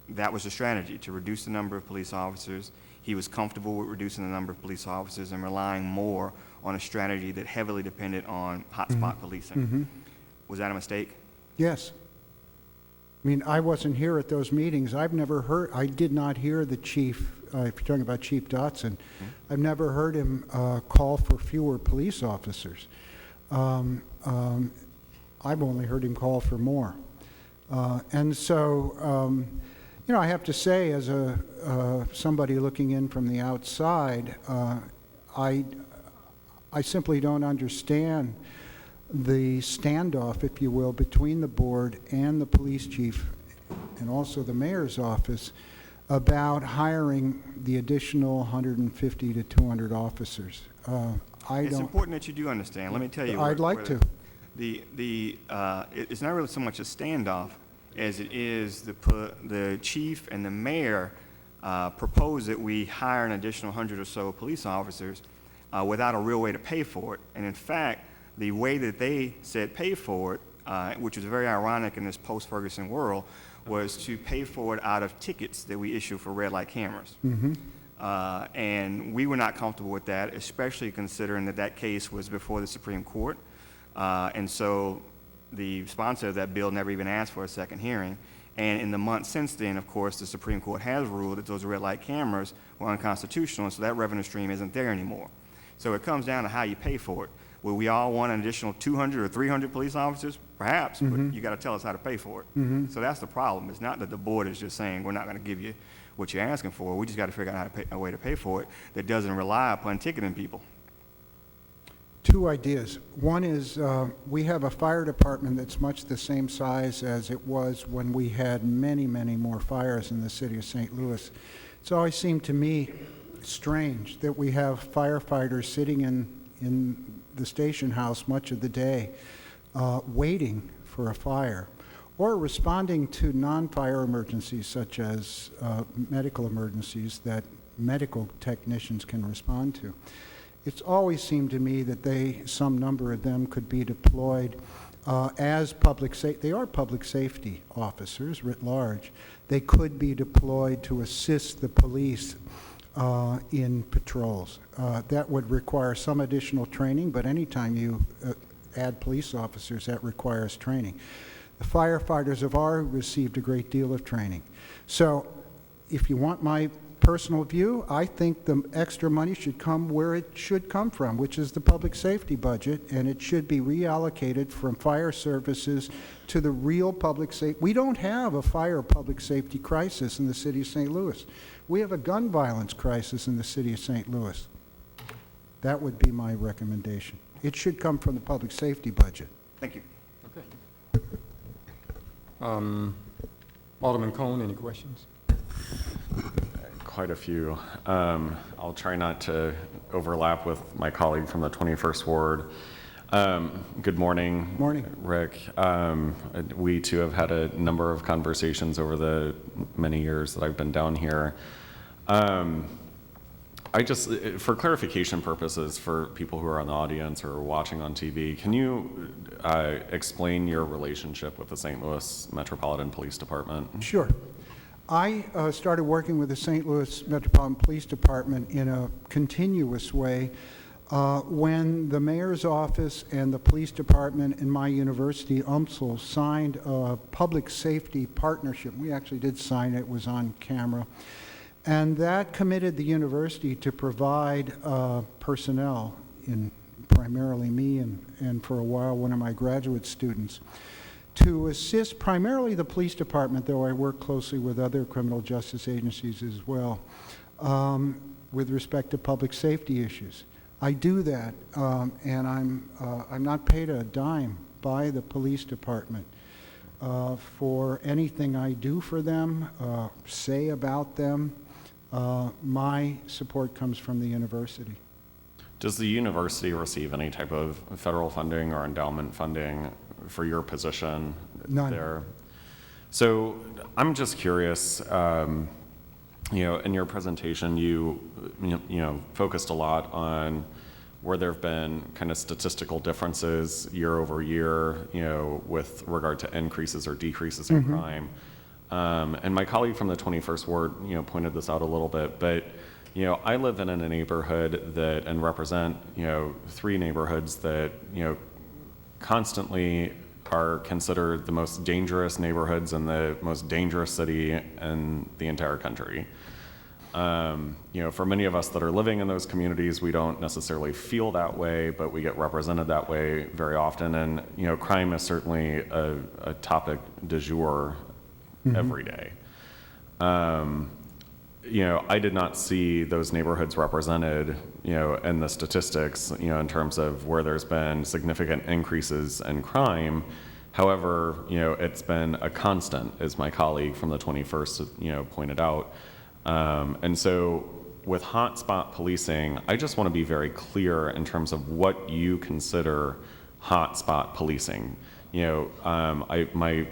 that was the strategy, to reduce the number of police officers. He was comfortable with reducing the number of police officers and relying more on a strategy that heavily depended on hotspot policing. Was that a mistake? Yes. I mean, I wasn't here at those meetings. I did not hear the chief, if you're talking about Chief Dotson, I've never heard him call for fewer police officers. I've only heard him call for more. And so, I have to say, as somebody looking in from the outside, I simply don't understand the standoff, if you will, between the board and the police chief and also the mayor's office about hiring the additional 150 to 200 officers. It's important that you do understand. Let me tell you. I'd like to. It's not really so much a standoff as it is the chief and the mayor propose that we hire an additional 100 or so police officers without a real way to pay for it. And in fact, the way that they said pay for it, which was very ironic in this post-Ferguson world, was to pay for it out of tickets that we issue for red light cameras. And we were not comfortable with that, especially considering that case was before the Supreme Court. And so the sponsor of that bill never even asked for a second hearing. And in the months since then, of course, the Supreme Court has ruled that those red light cameras were unconstitutional, and so that revenue stream isn't there anymore. So it comes down to how you pay for it. Will we all want an additional 200 or 300 police officers? Perhaps, but you got to tell us how to pay for it. So that's the problem. It's not that the board is just saying we're not going to give you what you're asking for. We just got to figure out a way to pay for it that doesn't rely upon ticketing people. Two ideas. One is we have a fire department that's much the same size as it was when we had many, many more fires in the city of St. Louis. It's always seemed to me strange that we have firefighters sitting in the station house much of the day waiting for a fire or responding to non-fire emergencies such as medical emergencies that medical technicians can respond to. It's always seemed to me that some number of them could be deployed as they are public safety officers writ large. They could be deployed to assist the police in patrols. That would require some additional training, but anytime you add police officers, that requires training. The firefighters have already received a great deal of training. So if you want my personal view, I think the extra money should come where it should come from, which is the public safety budget, and it should be reallocated from fire services to the real public safety. We don't have a fire public safety crisis in the city of St. Louis. We have a gun violence crisis in the city of St. Louis. That would be my recommendation. It should come from the public safety budget. Thank you. Okay. Alderman Cone, any questions? Quite a few. I'll try not to overlap with my colleague from the 21st Ward. Good morning. Morning. Rick. We too have had a number of conversations over the many years that I've been down here. For clarification purposes for people who are in the audience or watching on TV, can you explain your relationship with the St. Louis Metropolitan Police Department? Sure. I started working with the St. Louis Metropolitan Police Department in a continuous way when the mayor's office and the police department and my university, UMSL, signed a public safety partnership. We actually did sign it. It was on camera. And that committed the university to provide personnel, primarily me and for a while one of my graduate students, to assist primarily the police department, though I work closely with other criminal justice agencies as well, with respect to public safety issues. I do that, and I'm not paid a dime by the police department for anything I do for them, say about them. My support comes from the university. Does the university receive any type of federal funding or endowment funding for your position None. there? So I'm just curious, in your presentation, you focused a lot on where there have been kind of statistical differences year over year, with regard to increases or decreases in crime. And my colleague from the 21st Ward, pointed this out a little bit, but I live in a neighborhood and represent, 3 neighborhoods that, constantly are considered the most dangerous neighborhoods in the most dangerous city in the entire country. For many of us that are living in those communities, we don't necessarily feel that way, but we get represented that way very often. And, crime is certainly a topic du jour every day. I did not see those neighborhoods represented, in the statistics, in terms of where there's been significant increases in crime. However, it's been a constant, as my colleague from the 21st, pointed out. And so with hotspot policing, I just want to be very clear in terms of what you consider hotspot policing. My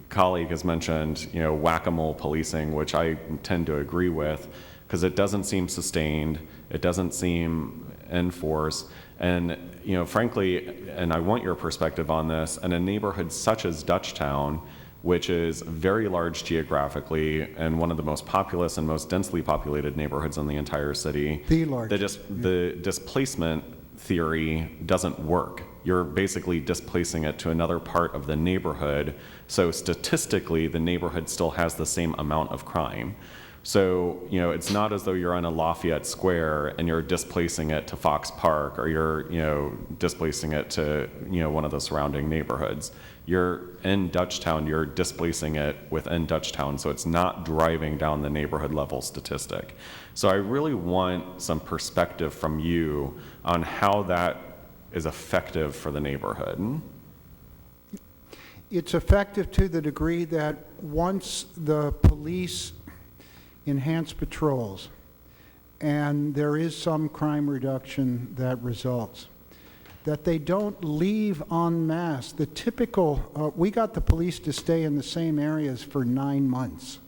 colleague has mentioned, whack-a-mole policing, which I tend to agree with, because it doesn't seem sustained, it doesn't seem enforced, and frankly, and I want your perspective on this, in a neighborhood such as Dutchtown, which is very large geographically and one of the most populous and most densely populated neighborhoods in the entire city, the displacement theory doesn't work. You're basically displacing it to another part of the neighborhood. So statistically, the neighborhood still has the same amount of crime. So, it's not as though you're on a Lafayette Square and you're displacing it to Fox Park, or you're, displacing it to, one of the surrounding neighborhoods. You're in Dutchtown, you're displacing it within Dutchtown, so it's not driving down the neighborhood level statistic. So I really want some perspective from you on how that is effective for the neighborhood. It's effective to the degree that once the police enhance patrols and there is some crime reduction that results, that they don't leave en masse. The typical, we got the police to stay in the same areas for 9 months.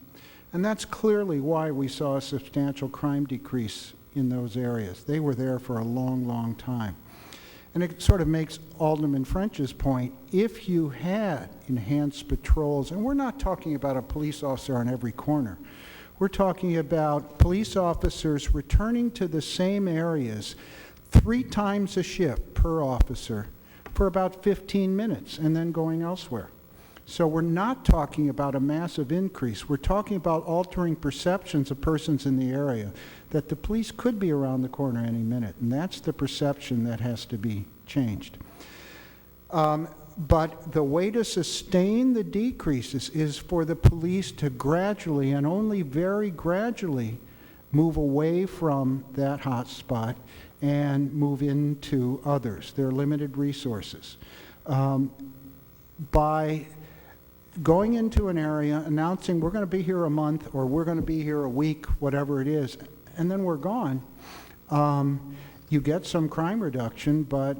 And that's clearly why we saw a substantial crime decrease in those areas. They were there for a long, long time. And it sort of makes Alderman French's point. If you had enhanced patrols, and we're not talking about a police officer on every corner, we're talking about police officers returning to the same areas 3 times a shift per officer for about 15 minutes and then going elsewhere. So we're not talking about a massive increase. We're talking about altering perceptions of persons in the area, that the police could be around the corner any minute, and that's the perception that has to be changed. But the way to sustain the decreases is for the police to gradually, and only very gradually, move away from that hot spot and move into others. They're limited resources. By going into an area, announcing we're going to be here a month or we're going to be here a week, whatever it is, and then we're gone, you get some crime reduction, but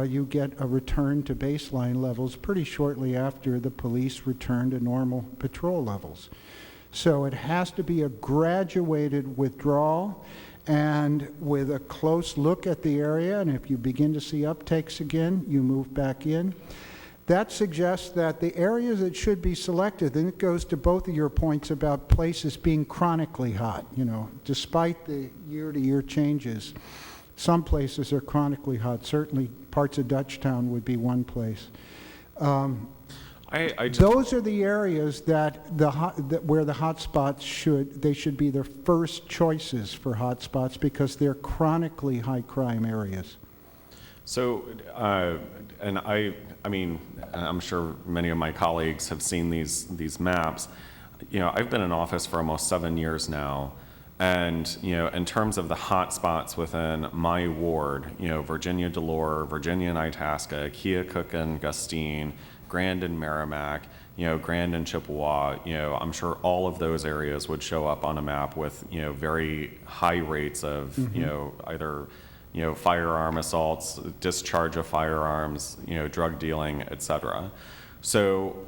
you get a return to baseline levels pretty shortly after the police return to normal patrol levels. So it has to be a graduated withdrawal and with a close look at the area, and if you begin to see uptakes again, you move back in. That suggests that the areas that should be selected, and it goes to both of your points about places being chronically hot, despite the year-to-year changes. Some places are chronically hot. Certainly parts of Dutchtown would be one place. Those are the areas that where the hot spots should be the first choices for hot spots because they're chronically high crime areas. So, and I mean, I'm sure many of my colleagues have seen these maps. I've been in office for almost 7 years now. And, in terms of the hot spots within my ward, Virginia Delore, Virginia and Itasca, Keokuk and Gustine, Grand and Merrimack, Grand and Chippewa, I'm sure all of those areas would show up on a map with, very high rates of, either, firearm assaults, discharge of firearms, drug dealing, et cetera. So,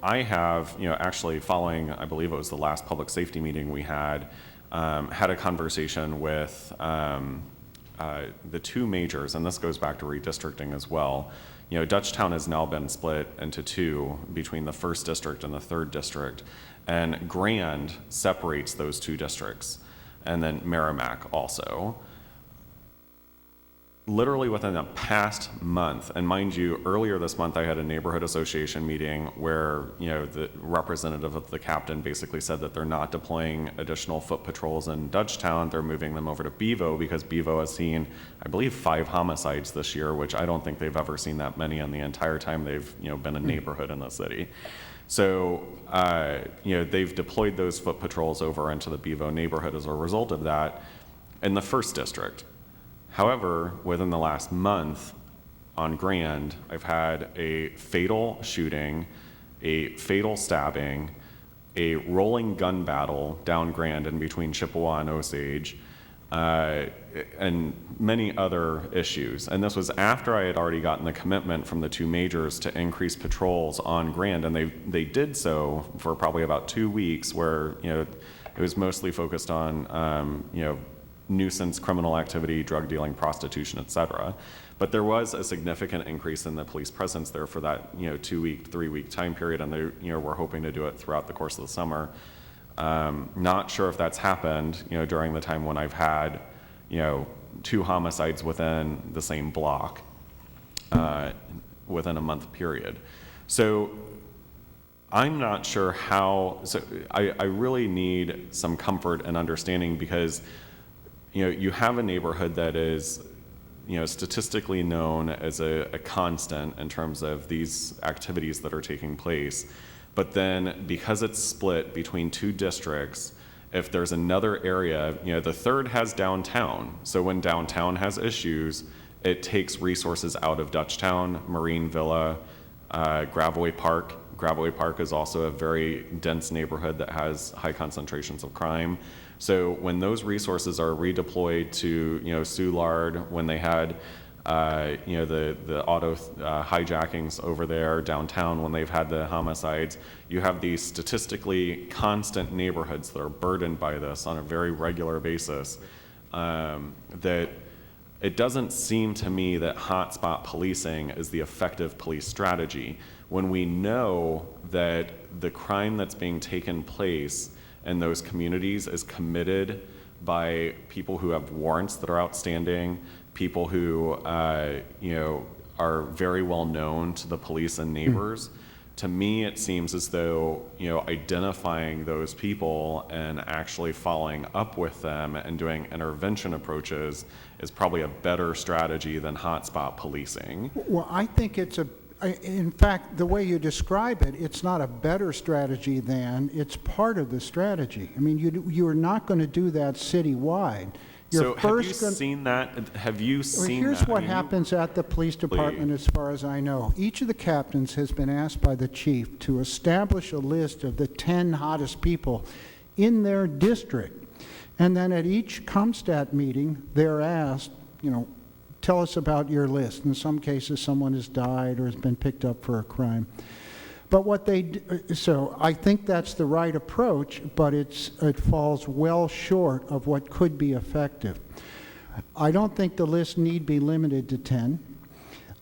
I have, actually following, I believe it was the last public safety meeting we had a conversation with the 2 majors, and this goes back to redistricting as well. Dutchtown has now been split into 2 between the 1st district and the 3rd district, and Grand separates those 2 districts, and then Merrimack also. Literally within the past month, and mind you, earlier this month I had a neighborhood association meeting where, the representative of the captain basically said that they're not deploying additional foot patrols in Dutchtown. They're moving them over to Bevo because Bevo has seen, I believe, 5 homicides this year, which I don't think they've ever seen that many in the entire time they've, been a neighborhood in the city. So, they've deployed those foot patrols over into the Bevo neighborhood as a result of that in the 1st district. However, within the last month on Grand, I've had a fatal shooting, a fatal stabbing, a rolling gun battle down Grand and between Chippewa and Osage, and many other issues. And this was after I had already gotten the commitment from the two majors to increase patrols on Grand, and they did so for probably about 2 weeks, where it was mostly focused on nuisance, criminal activity, drug dealing, prostitution, etc. But there was a significant increase in the police presence there for that 2-week, 3-week time period, and they were hoping to do it throughout the course of the summer. Not sure if that's happened, during the time when I've had, 2 homicides within the same block, within a month period. So I'm not sure how, so I really need some comfort and understanding, because, you have a neighborhood that is, statistically known as a constant in terms of these activities that are taking place. But then, because it's split between 2 districts, if there's another area, the third has downtown. So when downtown has issues, it takes resources out of Dutchtown, Marine Villa, Gravois Park. Gravois Park is also a very dense neighborhood that has high concentrations of crime. So when those resources are redeployed to, Soulard, when they had, the auto hijackings over there downtown, when they've had the homicides, you have these statistically constant neighborhoods that are burdened by this on a very regular basis, that it doesn't seem to me that hotspot policing is the effective police strategy when we know that the crime that's being taken place in those communities is committed by people who have warrants that are outstanding, people who are very well known to the police and neighbors. To me, it seems as though identifying those people and actually following up with them and doing intervention approaches is probably a better strategy than hotspot policing. Well, I think in fact, the way you describe it, it's not a better strategy than, it's part of the strategy. I mean, you are not going to do that citywide. So have you seen that? Have you seen that? Here's what happens at the police department, as far as I know. Each of the captains has been asked by the chief to establish a list of the 10 hottest people in their district. And then at each ComStat meeting, they're asked, tell us about your list. In some cases, someone has died or has been picked up for a crime. But so I think that's the right approach, but it falls well short of what could be effective. I don't think the list need be limited to 10.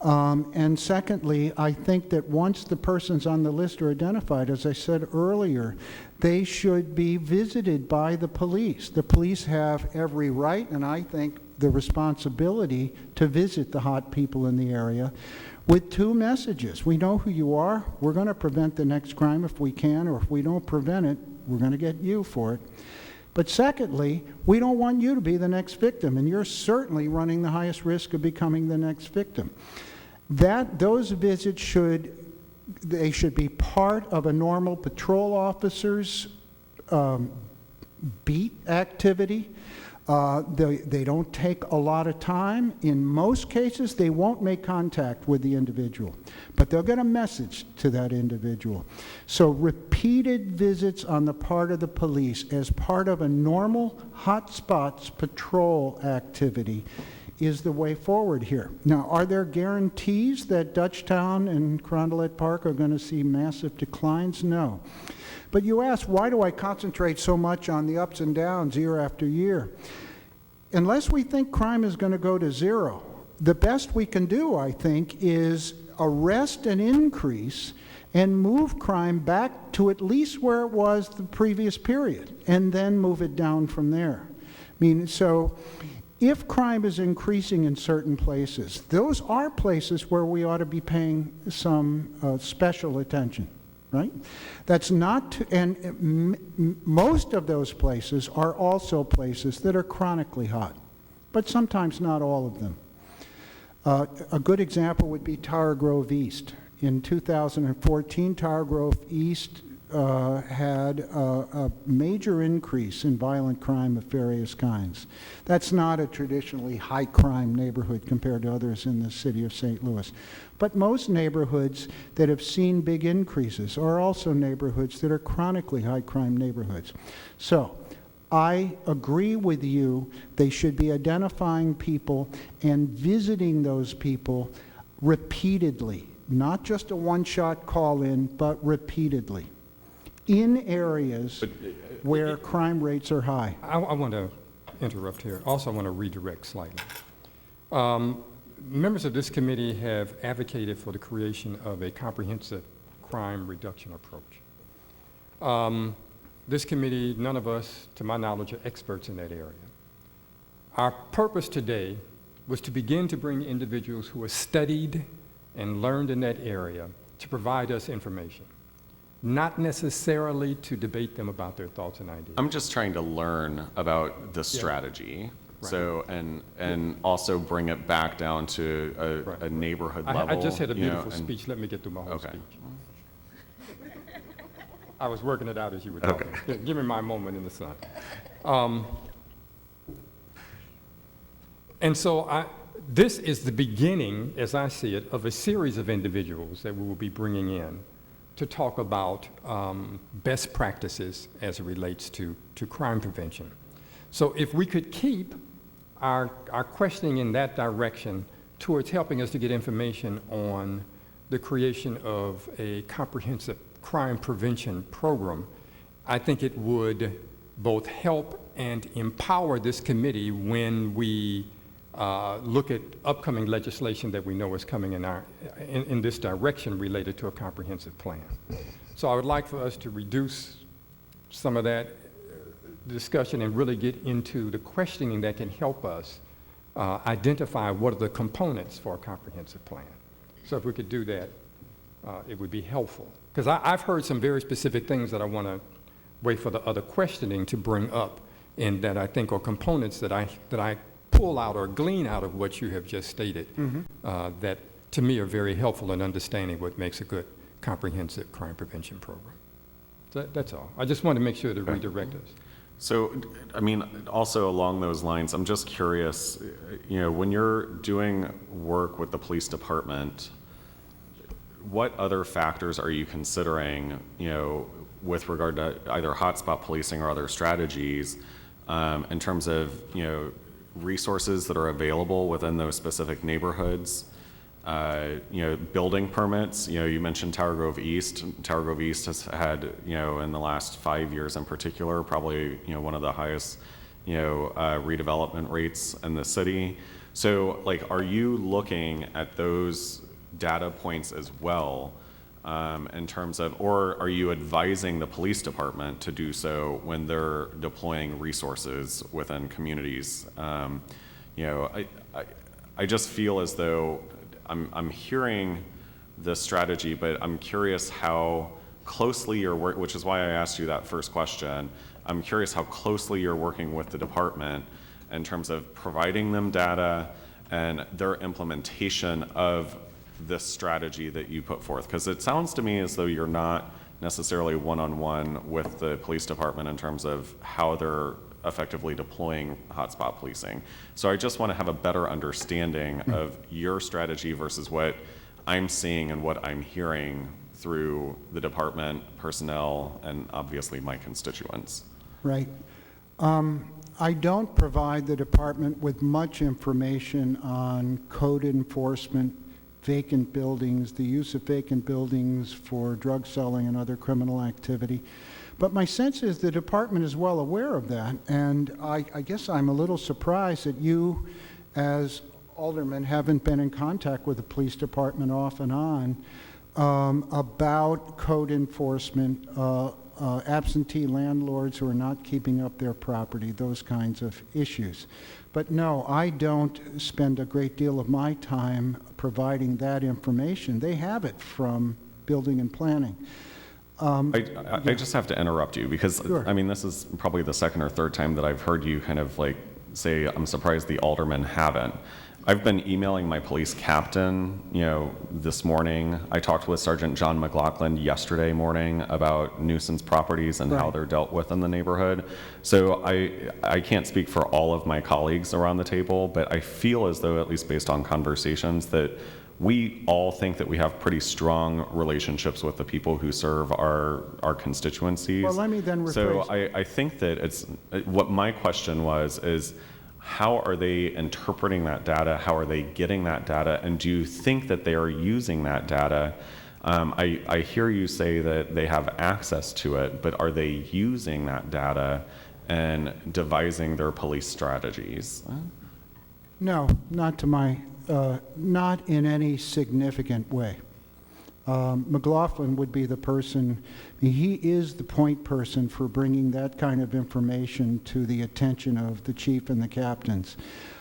And secondly, I think that once the persons on the list are identified, as I said earlier, they should be visited by the police. The police have every right, and I think the responsibility, to visit the hot people in the area with 2 messages. We know who you are. We're going to prevent the next crime if we can, or if we don't prevent it, we're going to get you for it. But secondly, we don't want you to be the next victim, and you're certainly running the highest risk of becoming the next victim. Those visits should be part of a normal patrol officer's beat activity. They don't take a lot of time. In most cases, they won't make contact with the individual, but they'll get a message to that individual. So repeated visits on the part of the police as part of a normal hotspots patrol activity is the way forward here. Now, are there guarantees that Dutchtown and Carondelet Park are going to see massive declines? No. But you ask, why do I concentrate so much on the ups and downs year after year? Unless we think crime is going to go to 0, the best we can do, I think, is arrest an increase and move crime back to at least where it was the previous period, and then move it down from there. So if crime is increasing in certain places, those are places where we ought to be paying some special attention. Right? That's not, and most of those places are also places that are chronically hot, but sometimes not all of them. A good example would be Tower Grove East. In 2014, Tower Grove East had a major increase in violent crime of various kinds. That's not a traditionally high-crime neighborhood compared to others in the city of St. Louis. But most neighborhoods that have seen big increases are also neighborhoods that are chronically high-crime neighborhoods. So I agree with you. They should be identifying people and visiting those people repeatedly, not just a one-shot call-in, but repeatedly, in areas where crime rates are high. I want to interrupt here. Also, I want to redirect slightly. Members of this committee have advocated for the creation of a comprehensive crime reduction approach. This committee, none of us, to my knowledge, are experts in that area. Our purpose today was to begin to bring individuals who are studied and learned in that area to provide us information, not necessarily to debate them about their thoughts and ideas. I'm just trying to learn about the strategy. Right. So, and also bring it back down to a neighborhood level. I just had a beautiful speech. Let me get through my whole speech. I was working it out as you were talking. Okay. Give me my moment in the sun. And so this is the beginning, as I see it, of a series of individuals that we will be bringing in to talk about best practices as it relates to crime prevention. So if we could keep our questioning in that direction towards helping us to get information on the creation of a comprehensive crime prevention program, I think it would both help and empower this committee when we look at upcoming legislation that we know is coming in this direction related to a comprehensive plan. So I would like for us to reduce some of that discussion and really get into the questioning that can help us identify what are the components for a comprehensive plan. So if we could do that, it would be helpful. Because I've heard some very specific things that I want to wait for the other questioning to bring up, and that I think are components that I pull out or glean out of what you have just stated, that to me are very helpful in understanding what makes a good comprehensive crime prevention program. So that's all. I just want to make sure to redirect us. So, I mean, also along those lines, I'm just curious, when you're doing work with the police department, what other factors are you considering, with regard to either hotspot policing or other strategies, in terms of, resources that are available within those specific neighborhoods, building permits. You mentioned Tower Grove East. Tower Grove East has had, in the last 5 years in particular, probably, one of the highest, redevelopment rates in the city. So, like, are you looking at those data points as well, in terms of, or are you advising the police department to do so when they're deploying resources within communities? I just feel as though I'm hearing this strategy, but I'm curious how closely you're working, which is why I asked you that first question. I'm curious how closely you're working with the department in terms of providing them data and their implementation of this strategy that you put forth. Because it sounds to me as though you're not necessarily one-on-one with the police department in terms of how they're effectively deploying hotspot policing. So I just want to have a better understanding of your strategy versus what I'm seeing and what I'm hearing through the department, personnel, and obviously my constituents. Right. I don't provide the department with much information on code enforcement, vacant buildings, the use of vacant buildings for drug selling and other criminal activity. But my sense is the department is well aware of that, and I guess I'm a little surprised that you, as alderman, haven't been in contact with the police department off and on about code enforcement, absentee landlords who are not keeping up their property, those kinds of issues. But no, I don't spend a great deal of my time providing that information. They have it from building and planning. I just have to interrupt you because, Sure. I mean, this is probably the second or third time that I've heard you kind of like say, I'm surprised the aldermen haven't. I've been emailing my police captain, this morning. I talked with Sergeant John McLaughlin yesterday morning about nuisance properties and how Right. they're dealt with in the neighborhood. So I can't speak for all of my colleagues around the table, but I feel as though, at least based on conversations, that we all think that we have pretty strong relationships with the people who serve our constituencies. Well, let me then So rephrase. I think that what my question is how are they interpreting that data? How are they getting that data? And do you think that they are using that data? I hear you say that they have access to it, but are they using that data and devising their police strategies? No, not to my, not in any significant way. McLaughlin would be the person, he is the point person for bringing that kind of information to the attention of the chief and the captains.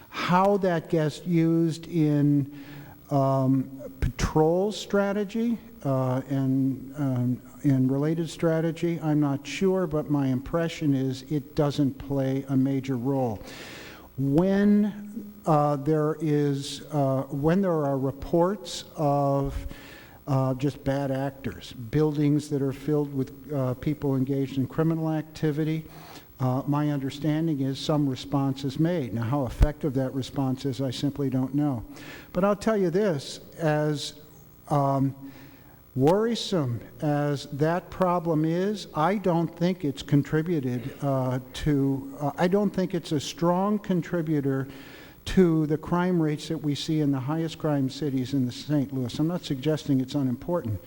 How that gets used in patrol strategy and related strategy, I'm not sure, but my impression is it doesn't play a major role. When there are reports of just bad actors, buildings that are filled with people engaged in criminal activity, my understanding is some response is made. Now, how effective that response is, I simply don't know. But I'll tell you this, as worrisome as that problem is, I don't think it's contributed I don't think it's a strong contributor to the crime rates that we see in the highest crime cities in the St. Louis. I'm not suggesting it's unimportant,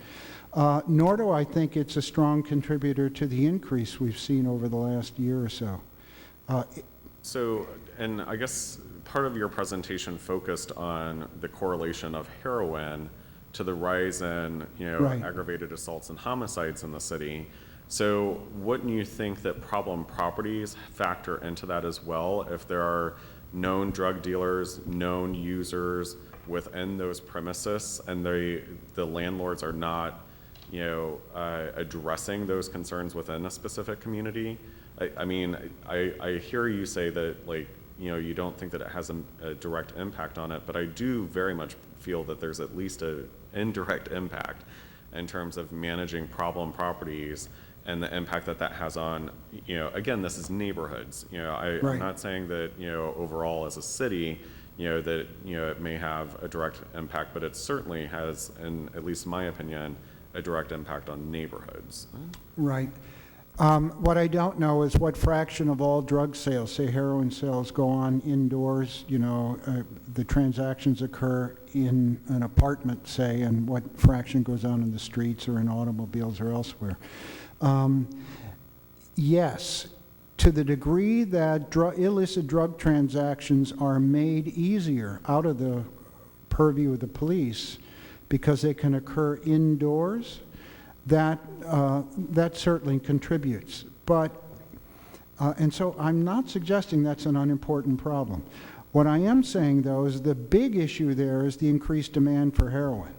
nor do I think it's a strong contributor to the increase we've seen over the last year or so. So, and I guess part of your presentation focused on the correlation of heroin to the rise in, Right. aggravated assaults and homicides in the city. So wouldn't you think that problem properties factor into that as well? If there are known drug dealers, known users within those premises, and the landlords are not, addressing those concerns within a specific community? I hear you say that, you don't think that it has a direct impact on it, but I do very much feel that there's at least an indirect impact in terms of managing problem properties and the impact that that has on, again, this is neighborhoods. Right. I'm not saying that, overall as a city, that, it may have a direct impact, but it certainly has, in at least my opinion, a direct impact on neighborhoods. Right. What I don't know is what fraction of all drug sales, say heroin sales, go on indoors. The transactions occur in an apartment, say, and what fraction goes on in the streets or in automobiles or elsewhere. Yes, to the degree that illicit drug transactions are made easier out of the purview of the police because they can occur indoors, that certainly contributes. But, and so I'm not suggesting that's an unimportant problem. What I am saying, though, is the big issue there is the increased demand for heroin.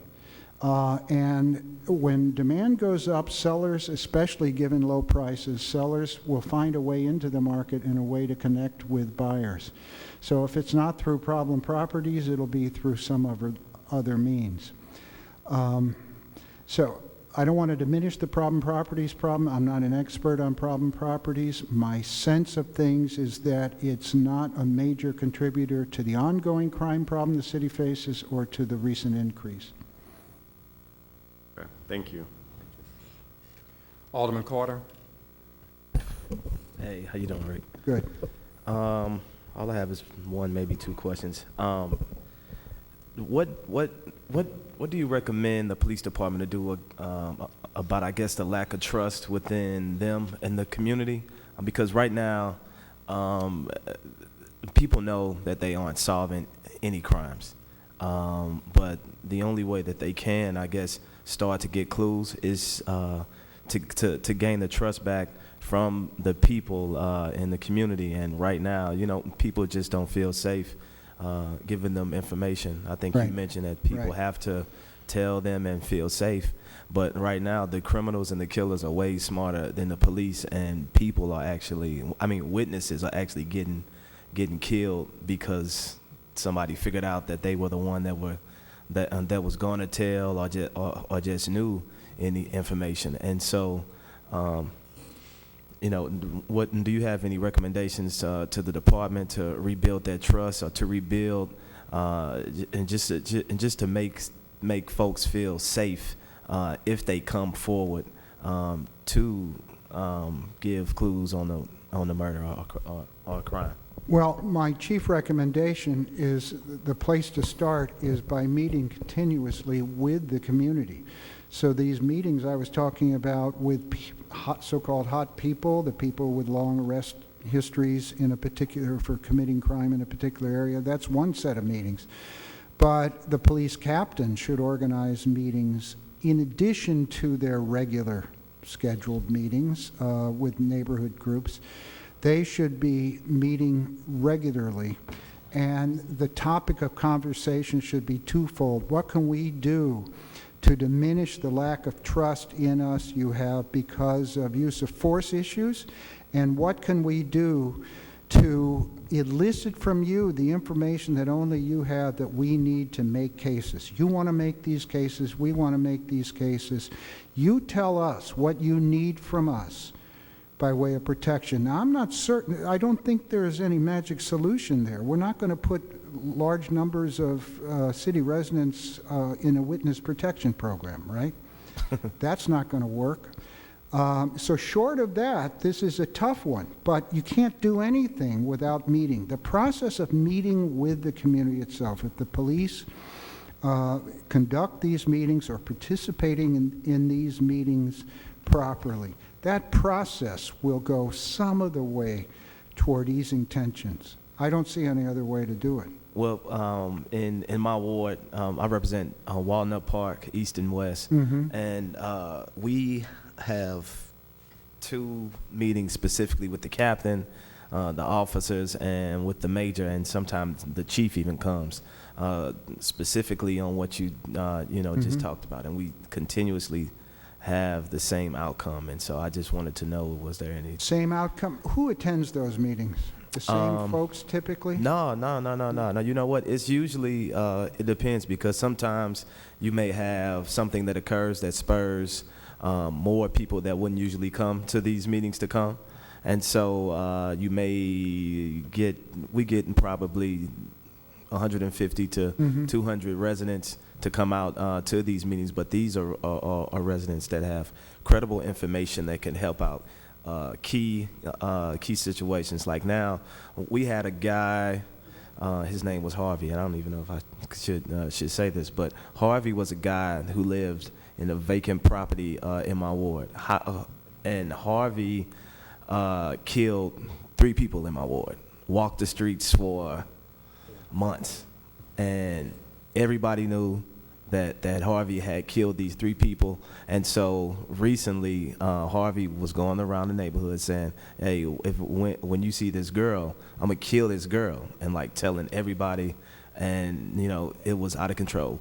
And when demand goes up, sellers, especially given low prices, sellers will find a way into the market and a way to connect with buyers. So if it's not through problem properties, it'll be through some other means. So I don't want to diminish the problem properties problem. I'm not an expert on problem properties. My sense of things is that it's not a major contributor to the ongoing crime problem the city faces or to the recent increase. Okay, thank you. Alderman Carter? Hey, how you doing, Rick? Good. All I have is one, maybe two questions. What do you recommend the police department to do about, I guess, the lack of trust within them and the community? Because right now, people know that they aren't solving any crimes. But the only way that they can, I guess, start to get clues is to gain the trust back from the people in the community. And right now, people just don't feel safe giving them information. I think Right. you mentioned that people Right. have to tell them and feel safe. But right now, the criminals and the killers are way smarter than the police, and people are actually, witnesses are actually getting killed because somebody figured out that they were the one that was going to tell or just knew any information. And so, what do you have any recommendations to the department to rebuild that trust, or to rebuild and just to make folks feel safe if they come forward to give clues on the murder or crime? Well, my chief recommendation is the place to start is by meeting continuously with the community. So these meetings I was talking about with so-called hot people, the people with long arrest histories in a particular, for committing crime in a particular area, that's one set of meetings. But the police captain should organize meetings in addition to their regular scheduled meetings with neighborhood groups. They should be meeting regularly, and the topic of conversation should be twofold. What can we do to diminish the lack of trust in us you have because of use of force issues? And what can we do to elicit from you the information that only you have that we need to make cases? You want to make these cases, we want to make these cases. You tell us what you need from us by way of protection. Now, I'm not certain, I don't think there's any magic solution there. We're not going to put large numbers of city residents in a witness protection program, right? That's not going to work. So short of that, this is a tough one, but you can't do anything without meeting. The process of meeting with the community itself, if the police conduct these meetings or participating in these meetings properly, that process will go some of the way toward easing tensions. I don't see any other way to do it. Well, in my ward, I represent Walnut Park, East and West, and we have 2 meetings specifically with the captain, the officers, and with the major, and sometimes the chief even comes, specifically on what you just talked about, and we continuously have the same outcome. And so I just wanted to know, was there any same outcome? Who attends those meetings? The same folks typically? No. You know what? It's usually, it depends, because sometimes you may have something that occurs that spurs more people that wouldn't usually come to these meetings to come. And so we get probably 150 to 200 residents to come out to these meetings, but these are residents that have credible information that can help out key situations. Like now, we had a guy, his name was Harvey. I don't even know if I should say this, but Harvey was a guy who lived in a vacant property in my ward, and Harvey killed 3 people in my ward, walked the streets for months, and everybody knew that Harvey had killed these 3 people. And so recently, Harvey was going around the neighborhood saying, hey, when you see this girl, I'm gonna kill this girl, and like telling everybody, and it was out of control.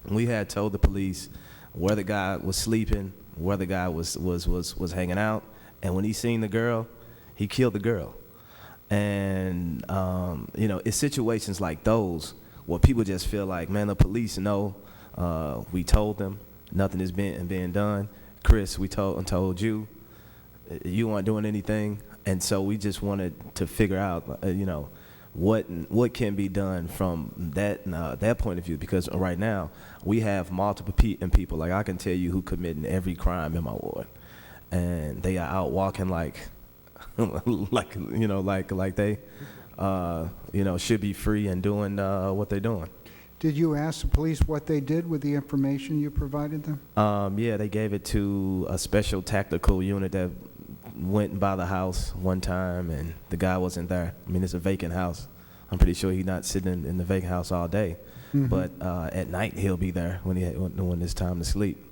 We had told the police where the guy was sleeping, where the guy was hanging out, and when he seen the girl, he killed the girl. And it's situations like those where people just feel like, man, the police know, we told them, nothing is being done. Chris, we told you, you aren't doing anything. And so we just wanted to figure out, what can be done from that point of view, because right now we have multiple people. Like, I can tell you who committing every crime in my ward, and they are out walking like they should be free and doing what they're doing. Did you ask the police what they did with the information you provided them? Yeah, they gave it to a special tactical unit that went by the house one time, and the guy wasn't there. I mean, it's a vacant house. I'm pretty sure he's not sitting in the vacant house all day, but at night he'll be there when it's time to sleep.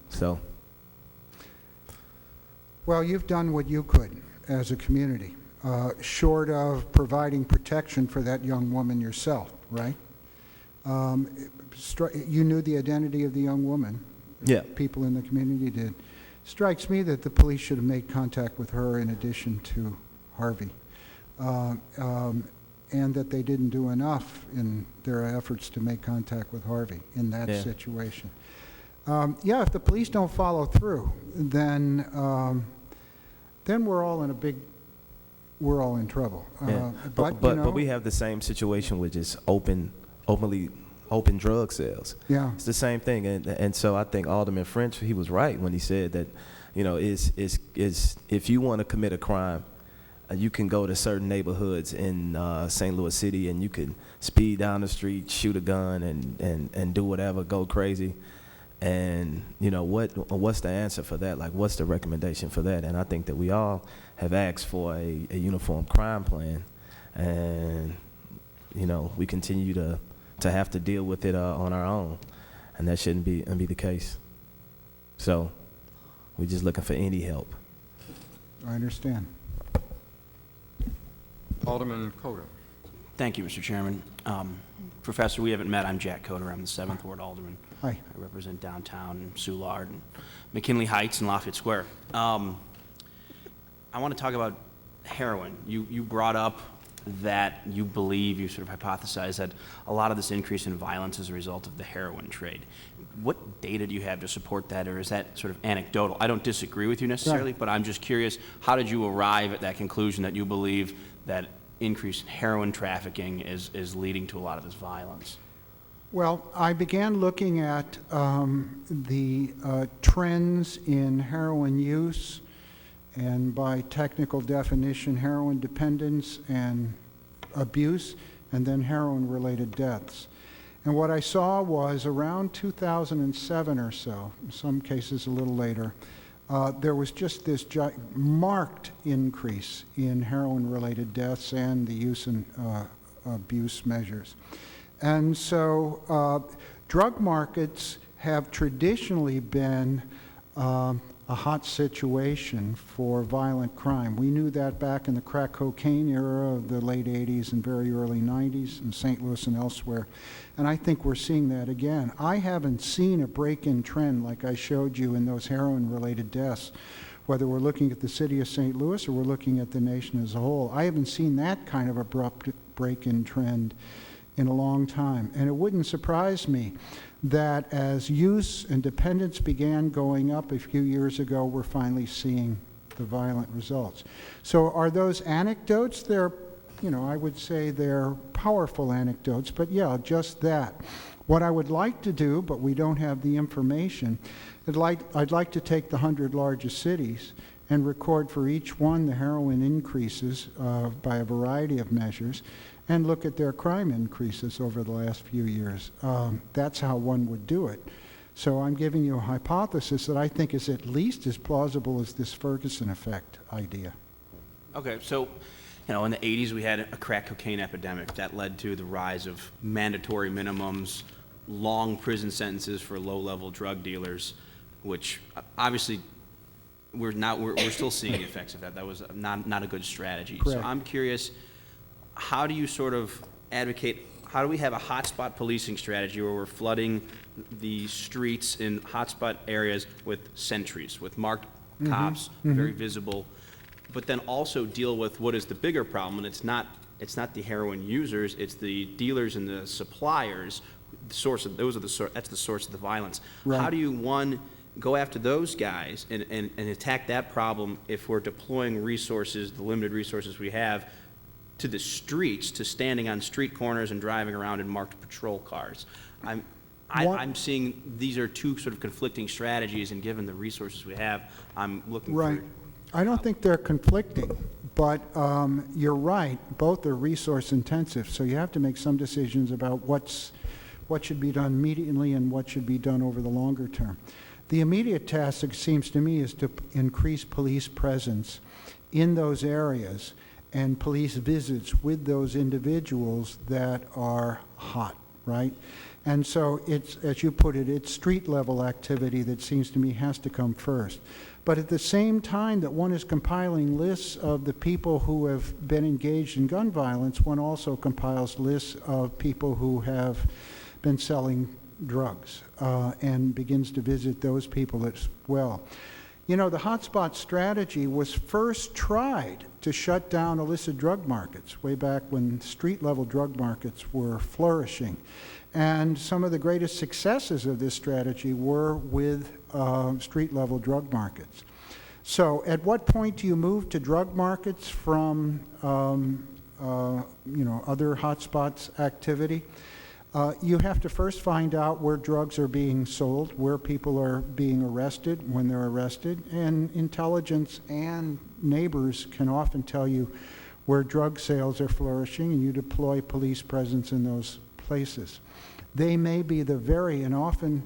So. Well, you've done what you could as a community, short of providing protection for that young woman yourself, right? You knew the identity of the young woman. Yeah. People in the community did. Strikes me that the police should have made contact with her in addition to Harvey. and that they didn't do enough in their efforts to make contact with Harvey in that Yeah. situation. Yeah, if the police don't follow through, then we're all in trouble. Yeah. But, you But know, we have the same situation with just open drug sales. yeah, It's the same thing, and so I think Alderman French, he was right when he said that, you know, is if you want to commit a crime, you can go to certain neighborhoods in St. Louis City, and you can speed down the street, shoot a gun, and do whatever, go crazy. And you know what's the answer for that? Like, what's the recommendation for that? And I think that we all have asked for a uniform crime plan, and you know we continue to have to deal with it on our own, and that shouldn't be the case. So we're just looking for any help. I understand. Alderman Coder. Thank you, Mr. Chairman. Professor, we haven't met. I'm Jack Coder. I'm the 7th Ward Alderman. Hi. I represent downtown Soulard and McKinley Heights and Lafayette Square. I want to talk about heroin. You brought up that you believe, you sort of hypothesized that a lot of this increase in violence is a result of the heroin trade. What data do you have to support that, or is that sort of anecdotal? I don't disagree with you necessarily, but I'm just curious, how did you arrive at that conclusion that you believe that increase in heroin trafficking is leading to a lot of this violence? Well, I began looking at the trends in heroin use, and by technical definition, heroin dependence and abuse, and then heroin-related deaths. And what I saw was around 2007 or so, in some cases a little later, there was just this marked increase in heroin-related deaths and the use and abuse measures. And so drug markets have traditionally been a hot situation for violent crime. We knew that back in the crack cocaine era of the late 80s and very early 90s in St. Louis and elsewhere. And I think we're seeing that again. I haven't seen a break-in trend like I showed you in those heroin-related deaths, whether we're looking at the city of St. Louis or we're looking at the nation as a whole. I haven't seen that kind of abrupt break-in trend in a long time. And it wouldn't surprise me that as use and dependence began going up a few years ago, we're finally seeing the violent results. So are those anecdotes? They're, you know, I would say they're powerful anecdotes, but yeah, just that. What I would like to do, but we don't have the information, I'd like to take the 100 largest cities and record for each one the heroin increases by a variety of measures, and look at their crime increases over the last few years. That's how one would do it. So I'm giving you a hypothesis that I think is at least as plausible as this Ferguson effect idea. Okay, so, you know, in the 80s we had a crack cocaine epidemic that led to the rise of mandatory minimums, long prison sentences for low-level drug dealers, which obviously we're still seeing the effects of that. That was not a good strategy. Correct. So I'm curious, how do you sort of advocate, how do we have a hotspot policing strategy where we're flooding the streets in hotspot areas with sentries, with marked cops, very visible, but then also deal with what is the bigger problem? And it's not the heroin users, it's the dealers and the suppliers. That's the source of the violence. Right. How do you, one, go after those guys and attack that problem if we're deploying resources, the limited resources we have, to the streets, to standing on street corners and driving around in marked patrol cars? I'm seeing these are two sort of conflicting strategies, and given the resources we have, I'm looking Right. for... I don't think they're conflicting, but you're right. Both are resource intensive, so you have to make some decisions about what should be done immediately and what should be done over the longer term. The immediate task, it seems to me, is to increase police presence in those areas and police visits with those individuals that are hot, right? And so it's, as you put it, it's street-level activity that seems to me has to come first. But at the same time that one is compiling lists of the people who have been engaged in gun violence, one also compiles lists of people who have been selling drugs and begins to visit those people as well. You know, the hotspot strategy was first tried to shut down illicit drug markets way back when street-level drug markets were flourishing. And some of the greatest successes of this strategy were with street-level drug markets. So at what point do you move to drug markets from other hotspots activity? You have to first find out where drugs are being sold, where people are being arrested when they're arrested, and intelligence and neighbors can often tell you where drug sales are flourishing, and you deploy police presence in those places. They may be the very, and often,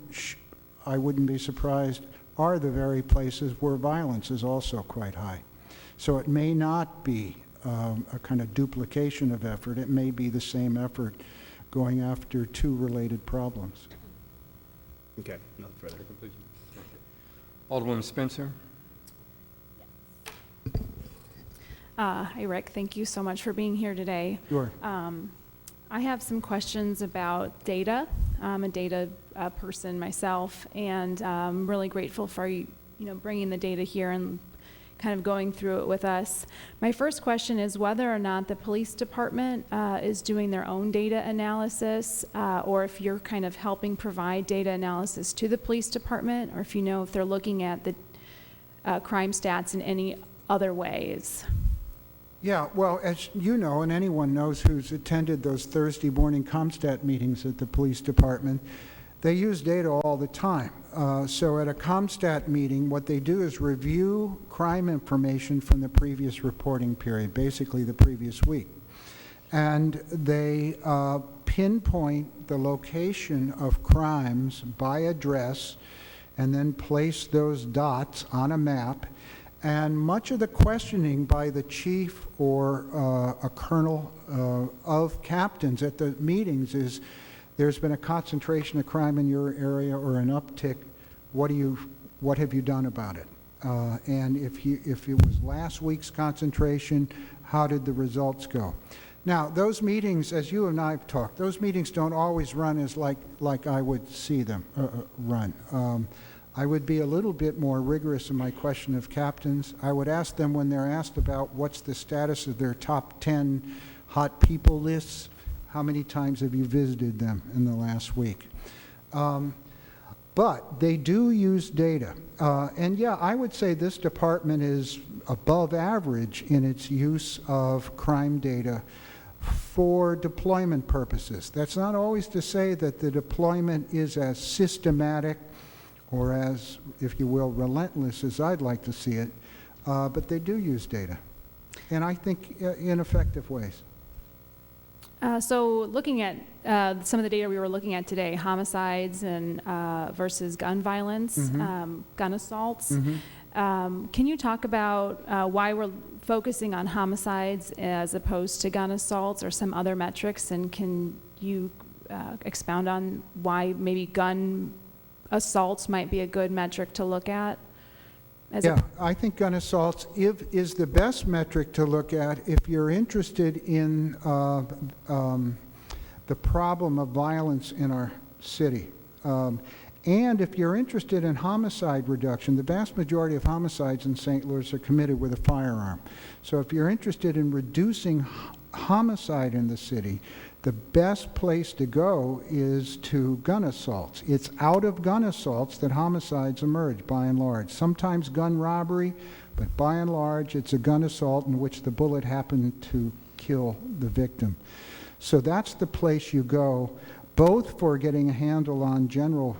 I wouldn't be surprised, are the very places where violence is also quite high. So it may not be a kind of duplication of effort. It may be the same effort going after two related problems. Okay, nothing further. Alderwoman Spencer? Hi, Rick. Thank you so much for being here today. Sure. I have some questions about data. I'm a data person myself, and I'm really grateful for you bringing the data here and kind of going through it with us. My first question is whether or not the police department is doing their own data analysis, or if you're kind of helping provide data analysis to the police department, or if you know if they're looking at the crime stats in any other ways. Yeah, well, as you know, and anyone knows who's attended those Thursday morning ComStat meetings at the police department, they use data all the time. So at a ComStat meeting, what they do is review crime information from the previous reporting period, basically the previous week. And they pinpoint the location of crimes by address and then place those dots on a map. And much of the questioning by the chief or a colonel of captains at the meetings is, there's been a concentration of crime in your area or an uptick. What have you done about it? And if it was last week's concentration, how did the results go? Now, those meetings, as you and I have talked, those meetings don't always run as like I would see them run. I would be a little bit more rigorous in my question of captains. I would ask them when they're asked about what's the status of their top 10 hot people lists, how many times have you visited them in the last week? But they do use data. And yeah, I would say this department is above average in its use of crime data for deployment purposes. That's not always to say that the deployment is as systematic or as, if you will, relentless as I'd like to see it, but they do use data, and I think in effective ways. So looking at some of the data we were looking at today, homicides and versus gun violence, gun assaults, can you talk about why we're focusing on homicides as opposed to gun assaults or some other metrics, and can you expound on why maybe gun assaults might be a good metric to look at? I think gun assaults is the best metric to look at if you're interested in the problem of violence in our city. And if you're interested in homicide reduction, the vast majority of homicides in St. Louis are committed with a firearm. So if you're interested in reducing homicide in the city, the best place to go is to gun assaults. It's out of gun assaults that homicides emerge, by and large. Sometimes gun robbery, but by and large, it's a gun assault in which the bullet happened to kill the victim. So that's the place you go, both for getting a handle on general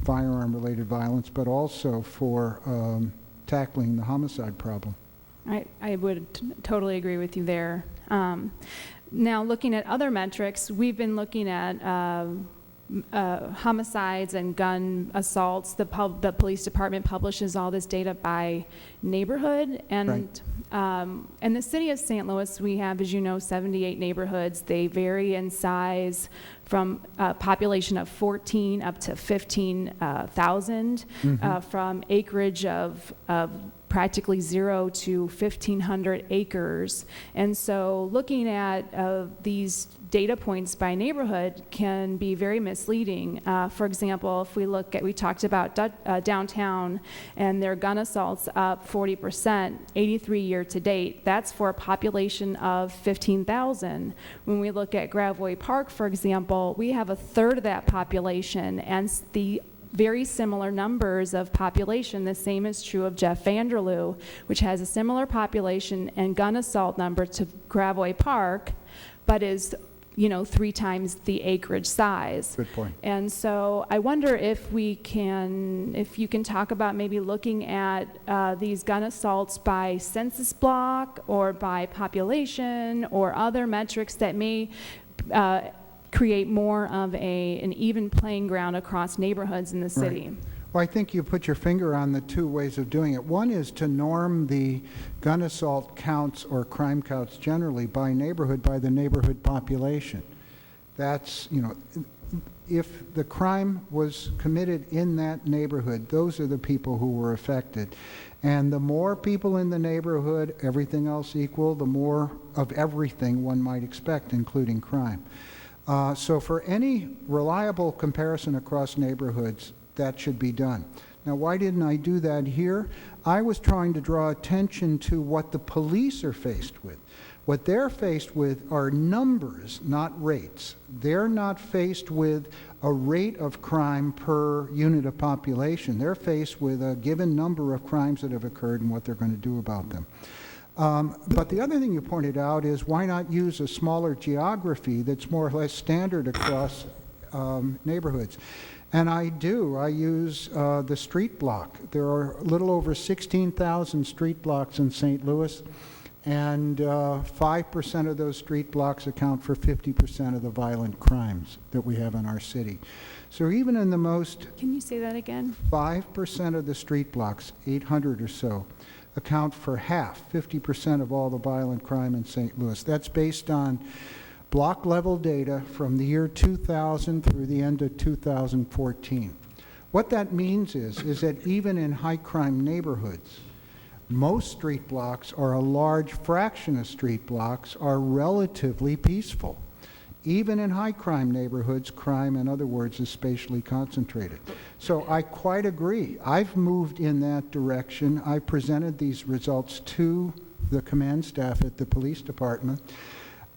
firearm-related violence, but also for tackling the homicide problem. I would totally agree with you there. Now, looking at other metrics, we've been looking at homicides and gun assaults. The police department publishes all this data by neighborhood, and in the city of St. Louis, we have, as you know, 78 neighborhoods. They vary in size from a population of 14 up to 15,000, from acreage of practically 0 to 1,500 acres. And so looking at these data points by neighborhood can be very misleading. For example, if we talked about downtown and their gun assaults up 40%, 83 year to date. That's for a population of 15,000. When we look at Gravois Park, for example, we have a third of that population, and the very similar numbers of population. The same is true of Jeff Vanderloo, which has a similar population and gun assault number to Gravois Park, but is 3 times the acreage size. Good point. And so I wonder if you can talk about maybe looking at these gun assaults by census block or by population or other metrics that may create more of an even playing ground across neighborhoods in the city. Right. Well, I think you put your finger on the 2 ways of doing it. One is to norm the gun assault counts or crime counts generally by neighborhood, by the neighborhood population. That's, if the crime was committed in that neighborhood, those are the people who were affected. And the more people in the neighborhood, everything else equal, the more of everything one might expect, including crime. So for any reliable comparison across neighborhoods, that should be done. Now, why didn't I do that here? I was trying to draw attention to what the police are faced with. What they're faced with are numbers, not rates. They're not faced with a rate of crime per unit of population. They're faced with a given number of crimes that have occurred and what they're going to do about them. But the other thing you pointed out is why not use a smaller geography that's more or less standard across neighborhoods. And I do. I use the street block. There are a little over 16,000 street blocks in St. Louis, and 5% of those street blocks account for 50% of the violent crimes that we have in our city. So even in the most... Can you say that again? 5% of the street blocks, 800 or so, account for half, 50% of all the violent crime in St. Louis. That's based on block level data from the year 2000 through the end of 2014. What that means is that even in high crime neighborhoods, most street blocks, or a large fraction of street blocks, are relatively peaceful. Even in high crime neighborhoods, crime, in other words, is spatially concentrated. So I quite agree. I've moved in that direction. I presented these results to the command staff at the police department.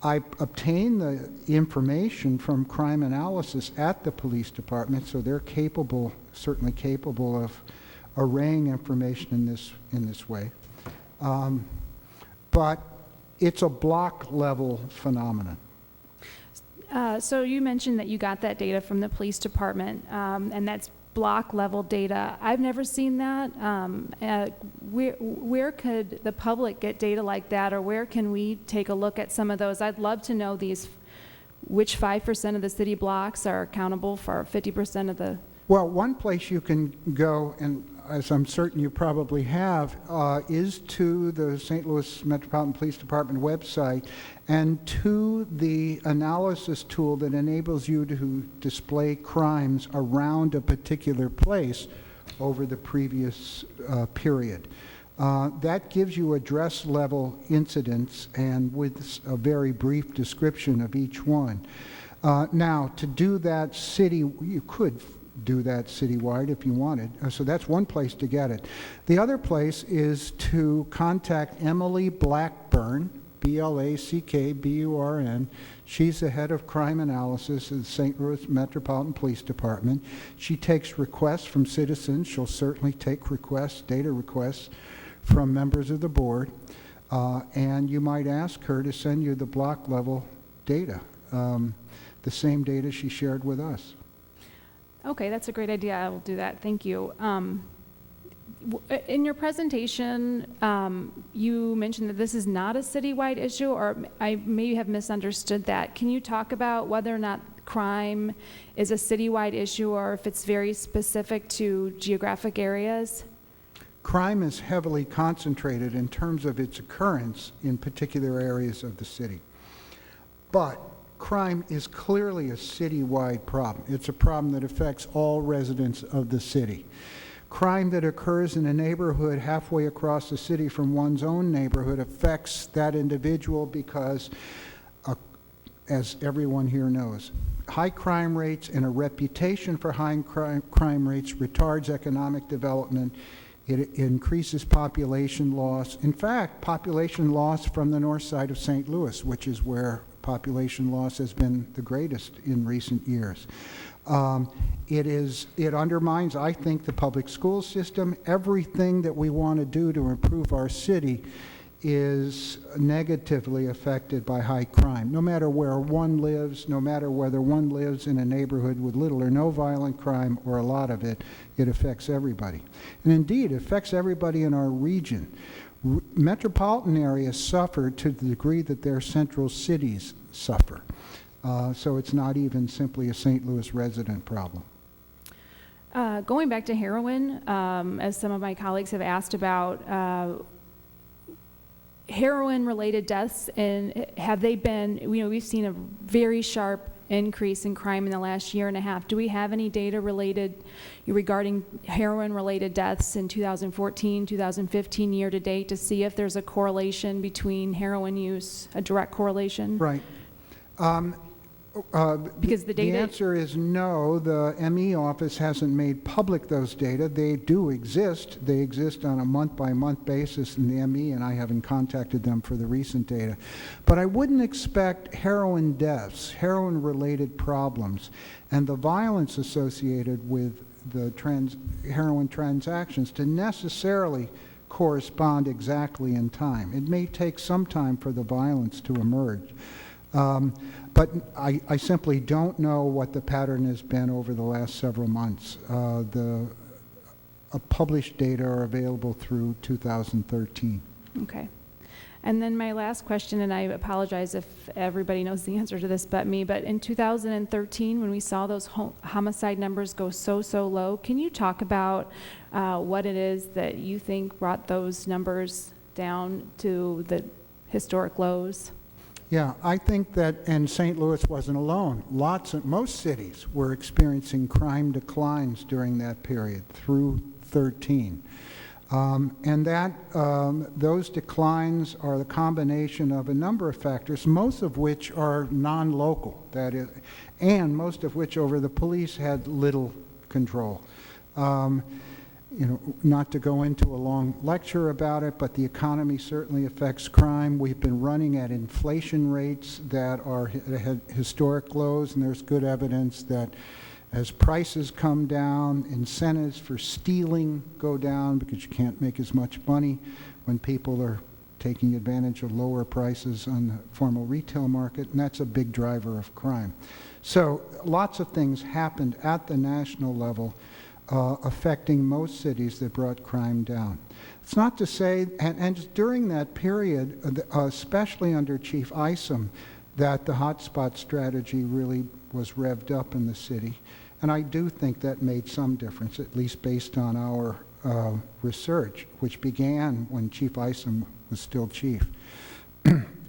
I obtained the information from crime analysis at the police department, so they're capable, certainly capable of arraying information in this way. But it's a block level phenomenon. So you mentioned that you got that data from the police department, and that's block level data. I've never seen that. Where could the public get data like that, or where can we take a look at some of those? I'd love to know which 5% of the city blocks are accountable for 50% of the... Well, one place you can go, and as I'm certain you probably have, is to the St. Louis Metropolitan Police Department website and to the analysis tool that enables you to display crimes around a particular place over the previous period. That gives you address level incidents and with a very brief description of each one. Now, to do that you could do that citywide if you wanted. So that's one place to get it. The other place is to contact Emily Blackburn, Blackburn. She's the head of crime analysis at the St. Louis Metropolitan Police Department. She takes requests from citizens. She'll certainly take requests, data requests from members of the board. And you might ask her to send you the block level data, the same data she shared with us. Okay, that's a great idea. I will do that. Thank you. In your presentation, you mentioned that this is not a citywide issue, or I maybe have misunderstood that. Can you talk about whether or not crime is a citywide issue, or if it's very specific to geographic areas? Crime is heavily concentrated in terms of its occurrence in particular areas of the city. But crime is clearly a citywide problem. It's a problem that affects all residents of the city. Crime that occurs in a neighborhood halfway across the city from one's own neighborhood affects that individual because as everyone here knows. High crime rates and a reputation for high crime rates retards economic development. It increases population loss. In fact, population loss from the north side of St. Louis, which is where population loss has been the greatest in recent years. It undermines, I think, the public school system. Everything that we want to do to improve our city is negatively affected by high crime. No matter where one lives, no matter whether one lives in a neighborhood with little or no violent crime or a lot of it, it affects everybody. And indeed, it affects everybody in our region. Metropolitan areas suffer to the degree that their central cities suffer. So it's not even simply a St. Louis resident problem. Going back to heroin, as some of my colleagues have asked about, heroin-related deaths, and have they been, we've seen a very sharp increase in crime in the last year and a half. Do we have any data regarding heroin-related deaths in 2014, 2015 year to date to see if there's a correlation between heroin use, a direct correlation? Right. Because the data... The answer is no. The ME office hasn't made public those data. They do exist. They exist on a month-by-month basis in the ME, and I haven't contacted them for the recent data. But I wouldn't expect heroin deaths, heroin-related problems, and the violence associated with the heroin transactions to necessarily correspond exactly in time. It may take some time for the violence to emerge. But I simply don't know what the pattern has been over the last several months. Published data are available through 2013. Okay. And then my last question, and I apologize if everybody knows the answer to this but me, but in 2013, when we saw those homicide numbers go so low, can you talk about what it is that you think brought those numbers down to the historic lows? Yeah, I think that, and St. Louis wasn't alone. Most cities were experiencing crime declines during that period through 13. And those declines are the combination of a number of factors, most of which are non-local, that is, and most of which over the police had little control. Not to go into a long lecture about it, but the economy certainly affects crime. We've been running at inflation rates that are at historic lows, and there's good evidence that as prices come down, incentives for stealing go down because you can't make as much money when people are taking advantage of lower prices on the formal retail market, and that's a big driver of crime. So lots of things happened at the national level affecting most cities that brought crime down. It's not to say, and during that period, especially under Chief Isom, that the hotspot strategy really was revved up in the city. And I do think that made some difference, at least based on our research, which began when Chief Isom was still chief.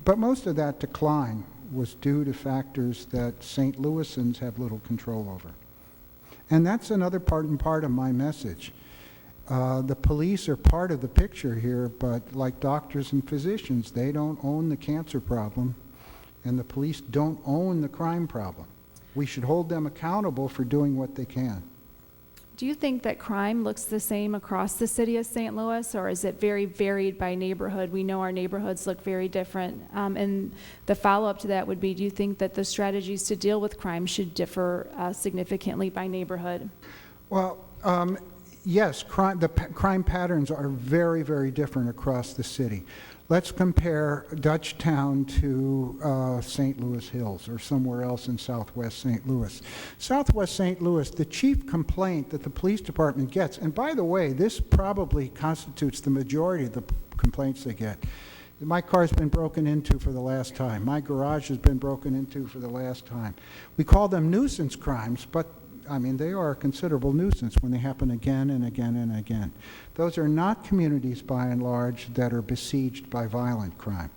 But most of that decline was due to factors that St. Louisans have little control over. And that's another part of my message. The police are part of the picture here, but like doctors and physicians, they don't own the cancer problem, and the police don't own the crime problem. We should hold them accountable for doing what they can. Do you think that crime looks the same across the city of St. Louis, or is it very varied by neighborhood? We know our neighborhoods look very different. And the follow-up to that would be, do you think that the strategies to deal with crime should differ significantly by neighborhood? Well, yes, the crime patterns are very, very different across the city. Let's compare Dutchtown to St. Louis Hills or somewhere else in southwest St. Louis. Southwest St. Louis, the chief complaint that the police department gets, and by the way, this probably constitutes the majority of the complaints they get. My car's been broken into for the last time. My garage has been broken into for the last time. We call them nuisance crimes, but I mean, they are a considerable nuisance when they happen again and again and again. Those are not communities, by and large, that are besieged by violent crime.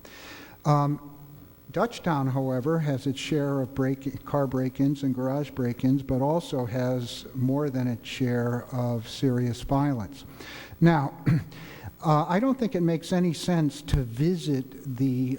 Dutchtown, however, has its share of car break-ins and garage break-ins, but also has more than its share of serious violence. Now, I don't think it makes any sense to visit the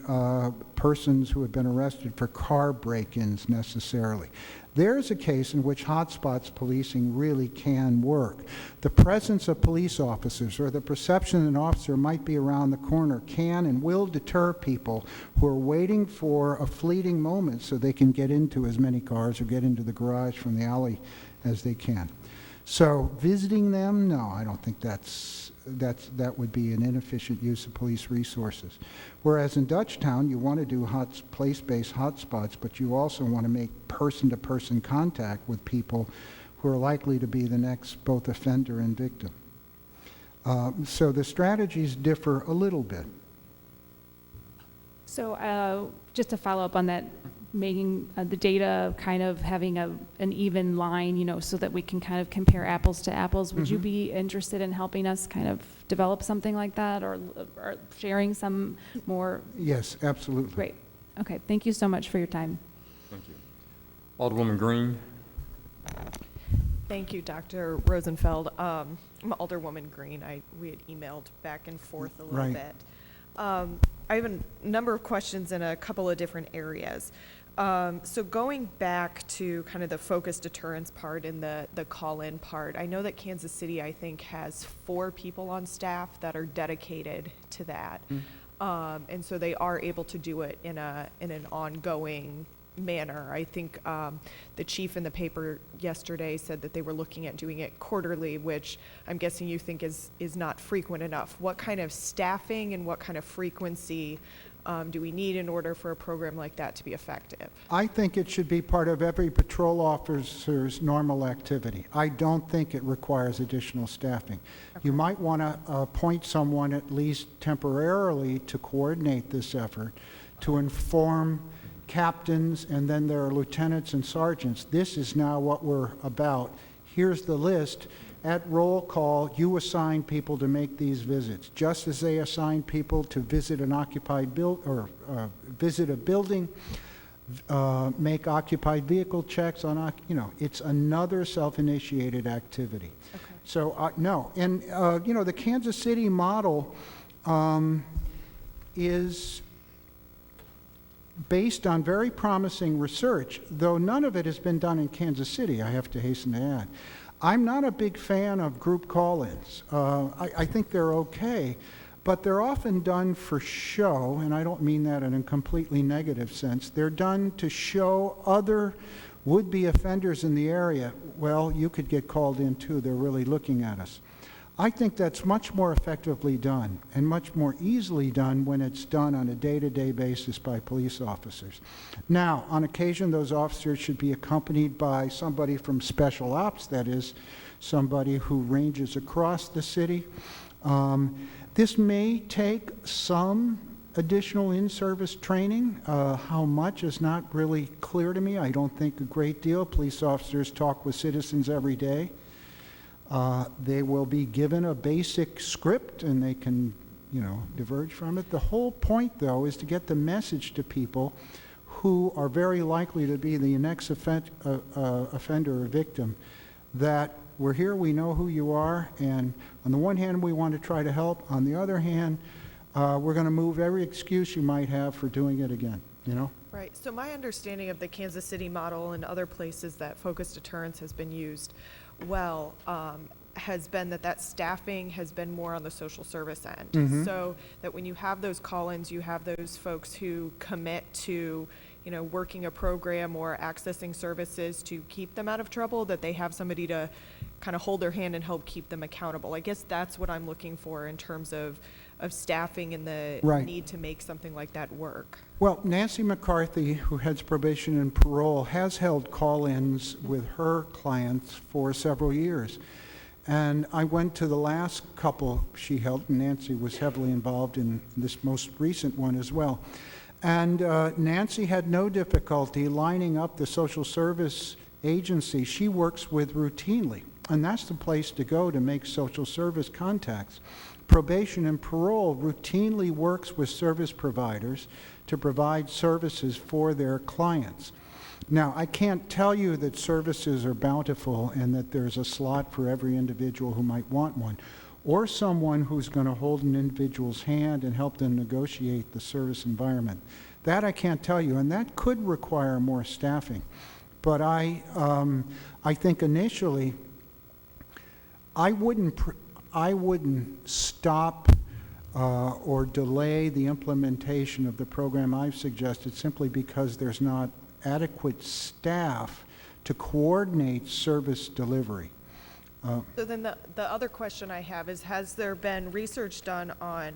persons who have been arrested for car break-ins necessarily. There's a case in which hotspots policing really can work. The presence of police officers or the perception that an officer might be around the corner can and will deter people who are waiting for a fleeting moment so they can get into as many cars or get into the garage from the alley as they can. So visiting them, no, I don't think that would be an inefficient use of police resources. Whereas in Dutchtown, you want to do place-based hotspots, but you also want to make person-to-person contact with people who are likely to be the next both offender and victim. So the strategies differ a little bit. So just to follow up on that, making the data kind of having an even line, so that we can kind of compare apples to apples. Would you be interested in helping us kind of develop something like that, or sharing some more? Yes, absolutely. Great. Okay, thank you so much for your time. Thank you. Alderwoman Green. Thank you, Dr. Rosenfeld. I'm Alderwoman Green. We had emailed back and forth a little bit. I have a number of questions in a couple of different areas. So going back to kind of the focused deterrence part and the call-in part, I know that Kansas City, I think, has 4 people on staff that are dedicated to that. And so they are able to do it in an ongoing manner. I think the chief in the paper yesterday said that they were looking at doing it quarterly, which I'm guessing you think is not frequent enough. What kind of staffing and what kind of frequency do we need in order for a program like that to be effective? I think it should be part of every patrol officer's normal activity. I don't think it requires additional staffing. Okay. You might want to appoint someone at least temporarily to coordinate this effort, to inform captains, and then there are lieutenants and sergeants. This is now what we're about. Here's the list. At roll call, you assign people to make these visits, just as they assign people to visit an occupied visit a building, make occupied vehicle checks on, it's another self-initiated activity. Okay. So no, and the Kansas City model is based on very promising research, though none of it has been done in Kansas City, I have to hasten to add. I'm not a big fan of group call-ins. I think they're okay, but they're often done for show, and I don't mean that in a completely negative sense. They're done to show other would-be offenders in the area, well, you could get called in too, they're really looking at us. I think that's much more effectively done and much more easily done when it's done on a day-to-day basis by police officers. Now, on occasion, those officers should be accompanied by somebody from special ops, that is, somebody who ranges across the city. This may take some additional in-service training. How much is not really clear to me. I don't think a great deal. Police officers talk with citizens every day. They will be given a basic script and they can, diverge from it. The whole point, though, is to get the message to people who are very likely to be the next offender or victim that we're here, we know who you are, and on the one hand, we want to try to help. On the other hand, we're going to move every excuse you might have for doing it again, Right. So my understanding of the Kansas City model and other places that focused deterrence has been used has been that staffing has been more on the social service end. So that when you have those call-ins, you have those folks who commit to, working a program or accessing services to keep them out of trouble, that they have somebody to kind of hold their hand and help keep them accountable. I guess that's what I'm looking for in terms of staffing and the need to make something like that work. Well, Nancy McCarthy, who heads probation and parole, has held call-ins with her clients for several years. And I went to the last couple she held, and Nancy was heavily involved in this most recent one as well. And Nancy had no difficulty lining up the social service agency she works with routinely. and that's the place to go to make social service contacts. Probation and parole routinely works with service providers to provide services for their clients. Now, I can't tell you that services are bountiful and that there's a slot for every individual who might want one, or someone who's going to hold an individual's hand and help them negotiate the service environment. That I can't tell you, and that could require more staffing. But I think initially, I wouldn't stop or delay the implementation of the program I've suggested simply because there's not adequate staff to coordinate service delivery. So then the other question I have is, has there been research done on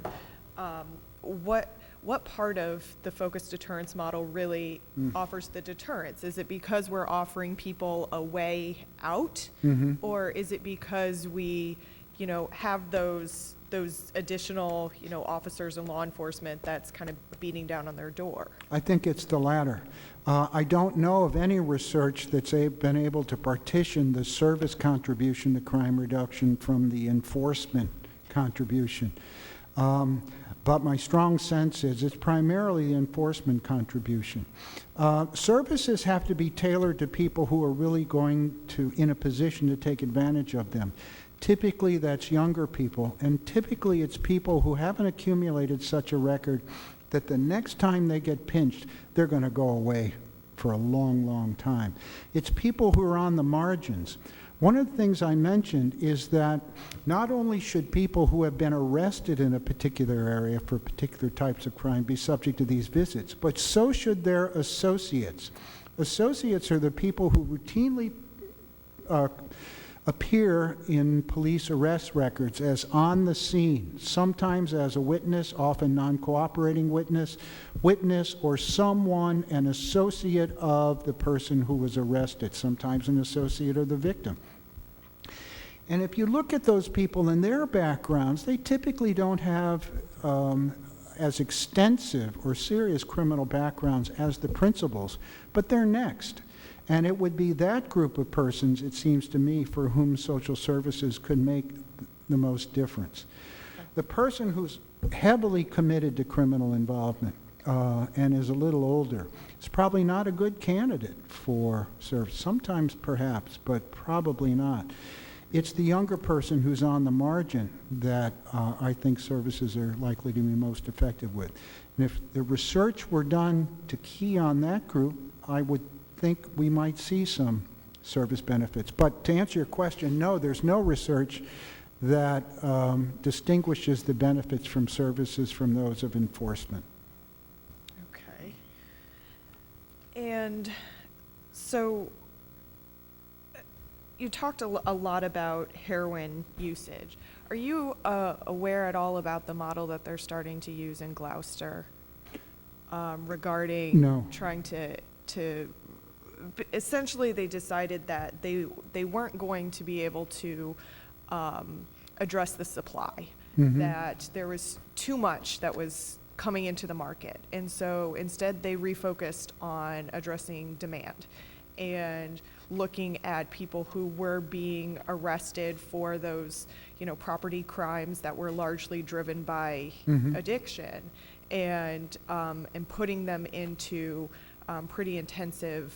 what part of the focused deterrence model really offers the deterrence? Is it because we're offering people a way out? Or is it because we, have those additional, officers and law enforcement that's kind of beating down on their door? I think it's the latter. I don't know of any research that's been able to partition the service contribution to crime reduction from the enforcement contribution. But my strong sense is it's primarily the enforcement contribution. Services have to be tailored to people who are really in a position to take advantage of them. Typically, that's younger people, and typically it's people who haven't accumulated such a record that the next time they get pinched, they're going to go away for a long, long time. It's people who are on the margins. One of the things I mentioned is that not only should people who have been arrested in a particular area for particular types of crime be subject to these visits, but so should their associates. Associates are the people who routinely appear in police arrest records as on the scene, sometimes as a witness, often non-cooperating witness, or someone, an associate of the person who was arrested, sometimes an associate of the victim. And if you look at those people and their backgrounds, they typically don't have as extensive or serious criminal backgrounds as the principals, but they're next. And it would be that group of persons, it seems to me, for whom social services could make the most difference. The person who's heavily committed to criminal involvement and is a little older is probably not a good candidate for service. Sometimes perhaps, but probably not. It's the younger person who's on the margin that I think services are likely to be most effective with. And if the research were done to key on that group, I would think we might see some service benefits. But to answer your question, no, there's no research that distinguishes the benefits from services from those of enforcement. Okay. And so you talked a lot about heroin usage. Are you aware at all about the model that they're starting to use in Gloucester regarding trying to essentially they decided that they weren't going to be able to address the supply, that there was too much that was coming into the market. And so instead they refocused on addressing demand and looking at people who were being arrested for those, property crimes that were largely driven by addiction, and putting them into pretty intensive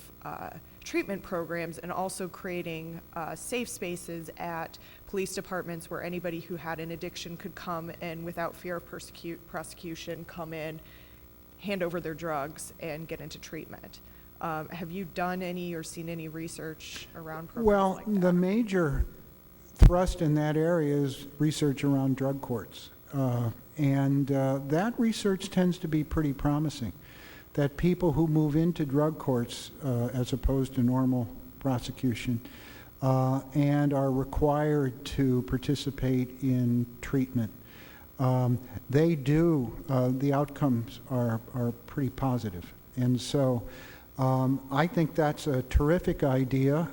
treatment programs, and also creating safe spaces at police departments where anybody who had an addiction could come and, without fear of prosecution, come in, hand over their drugs, and get into treatment. Have you done any or seen any research around programs like that? The major thrust in that area is research around drug courts. And that research tends to be pretty promising, that people who move into drug courts as opposed to normal prosecution and are required to participate in treatment, they do, the outcomes are pretty positive. And so I think that's a terrific idea.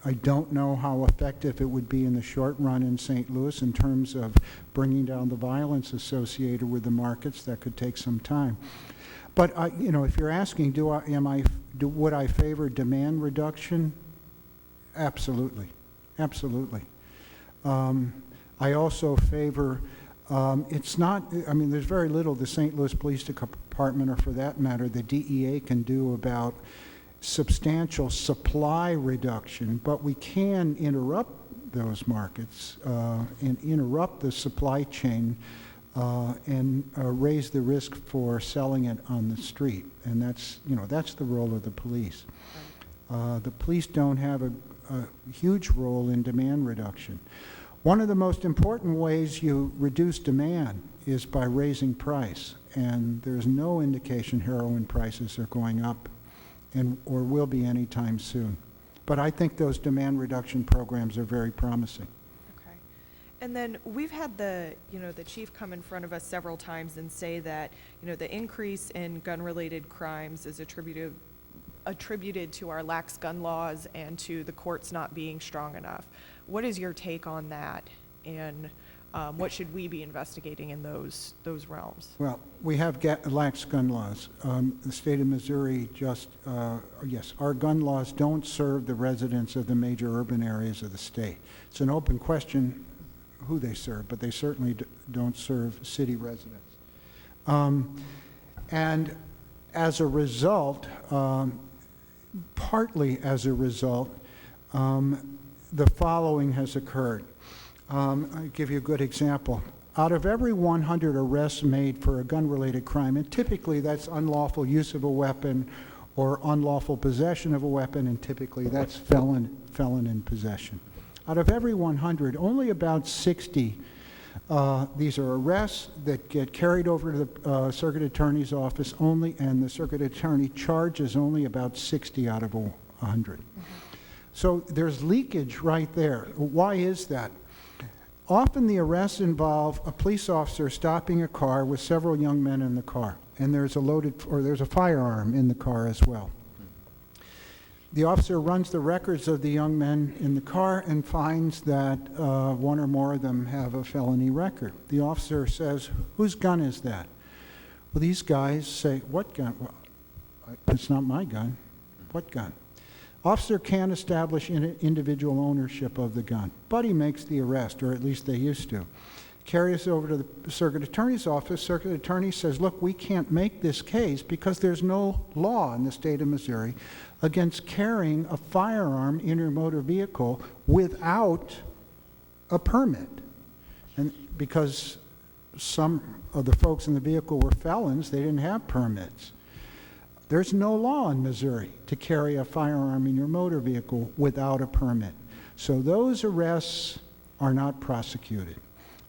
I don't know how effective it would be in the short run in St. Louis in terms of bringing down the violence associated with the markets. That could take some time. But if you're asking, would I favor demand reduction? Absolutely, absolutely. I also favor, it's not, I mean, there's very little the St. Louis Police Department, or for that matter, the DEA can do about substantial supply reduction, but we can interrupt those markets and interrupt the supply chain and raise the risk for selling it on the street. And that's, you know, that's the role of the police. The police don't have a huge role in demand reduction. One of the most important ways you reduce demand is by raising price, and there's no indication heroin prices are going up and or will be anytime soon. But I think those demand reduction programs are very promising. Okay. And then we've had the chief come in front of us several times and say that, the increase in gun-related crimes is attributed to our lax gun laws and to the courts not being strong enough. What is your take on that, and what should we be investigating in those realms? Well, we have lax gun laws. The state of Missouri yes, our gun laws don't serve the residents of the major urban areas of the state. It's an open question who they serve, but they certainly don't serve city residents. And as a result, partly as a result, the following has occurred. I'll give you a good example. Out of every 100 arrests made for a gun-related crime, and typically that's unlawful use of a weapon or unlawful possession of a weapon, and typically that's felon in possession. Out of every 100, only about 60, these are arrests that get carried over to the circuit attorney's office only, and the circuit attorney charges only about 60 out of 100. So there's leakage right there. Why is that? Often the arrests involve a police officer stopping a car with several young men in the car, and there's a firearm in the car as well. The officer runs the records of the young men in the car and finds that one or more of them have a felony record. The officer says, "Whose gun is that?" Well, these guys say, "What gun?" Well, it's not my gun. What gun? Officer can't establish individual ownership of the gun, but he makes the arrest, or at least they used to. Carries over to the circuit attorney's office. Circuit attorney says, "Look, we can't make this case because there's no law in the state of Missouri against carrying a firearm in your motor vehicle without a permit." And because some of the folks in the vehicle were felons, they didn't have permits. There's no law in Missouri to carry a firearm in your motor vehicle without a permit. So those arrests are not prosecuted.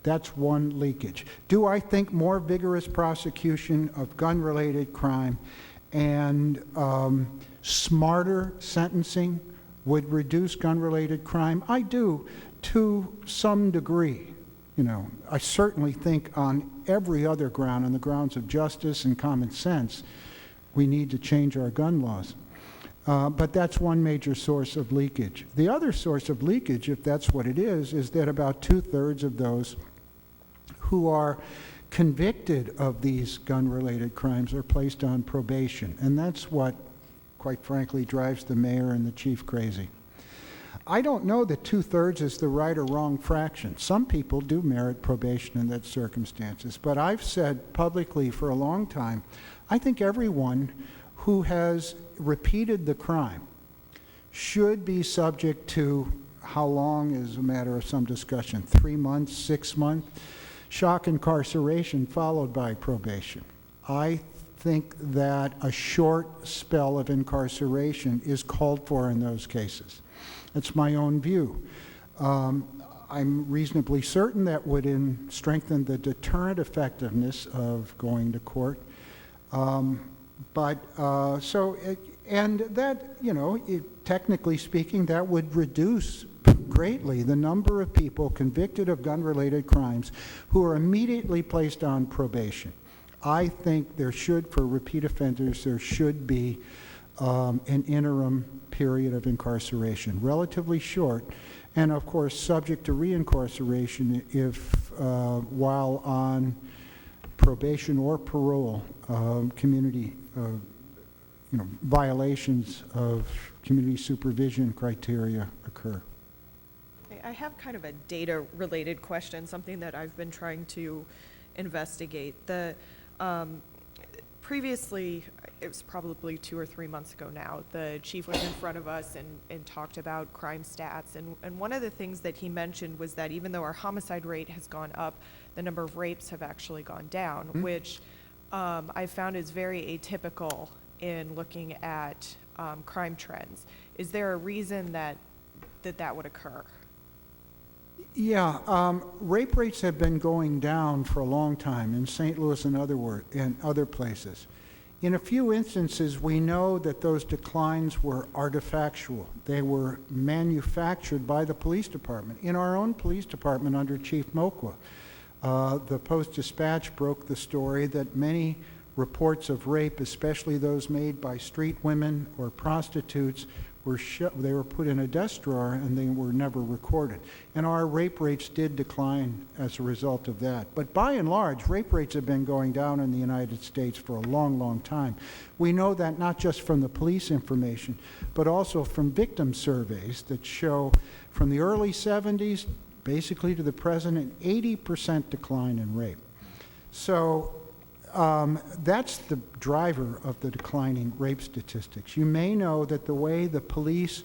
That's one leakage. Do I think more vigorous prosecution of gun-related crime and smarter sentencing would reduce gun-related crime? I do, to some degree. I certainly think on every other ground, on the grounds of justice and common sense, we need to change our gun laws. But that's one major source of leakage. The other source of leakage, if that's what it is that about 2/3 of those who are convicted of these gun-related crimes are placed on probation. And that's what, quite frankly, drives the mayor and the chief crazy. I don't know that 2/3 is the right or wrong fraction. Some people do merit probation in those circumstances. But I've said publicly for a long time, I think everyone who has repeated the crime should be subject to, how long is a matter of some discussion, 3 months, 6 months, shock incarceration followed by probation. I think that a short spell of incarceration is called for in those cases. That's my own view. I'm reasonably certain that would strengthen the deterrent effectiveness of going to court. Technically speaking, that would reduce greatly the number of people convicted of gun-related crimes who are immediately placed on probation. I think there should, for repeat offenders, there should be an interim period of incarceration, relatively short, and of course subject to reincarceration if while on probation or parole, community violations of community supervision criteria occur. I have kind of a data-related question, something that I've been trying to investigate. Previously, it was probably 2 or 3 months ago now, the chief was in front of us and talked about crime stats. And one of the things that he mentioned was that even though our homicide rate has gone up, the number of rapes have actually gone down, which I found is very atypical in looking at crime trends. Is there a reason that would occur? Yeah, rape rates have been going down for a long time in St. Louis and other places. In a few instances, we know that those declines were artifactual. They were manufactured by the police department. In our own police department under Chief Mokwa, the Post-Dispatch broke the story that many reports of rape, especially those made by street women or prostitutes, they were put in a desk drawer and they were never recorded. And our rape rates did decline as a result of that. But by and large, rape rates have been going down in the United States for a long, long time. We know that not just from the police information, but also from victim surveys that show from the early 70s, basically to the present, an 80% decline in rape. So that's the driver of the declining rape statistics. You may know that the way the police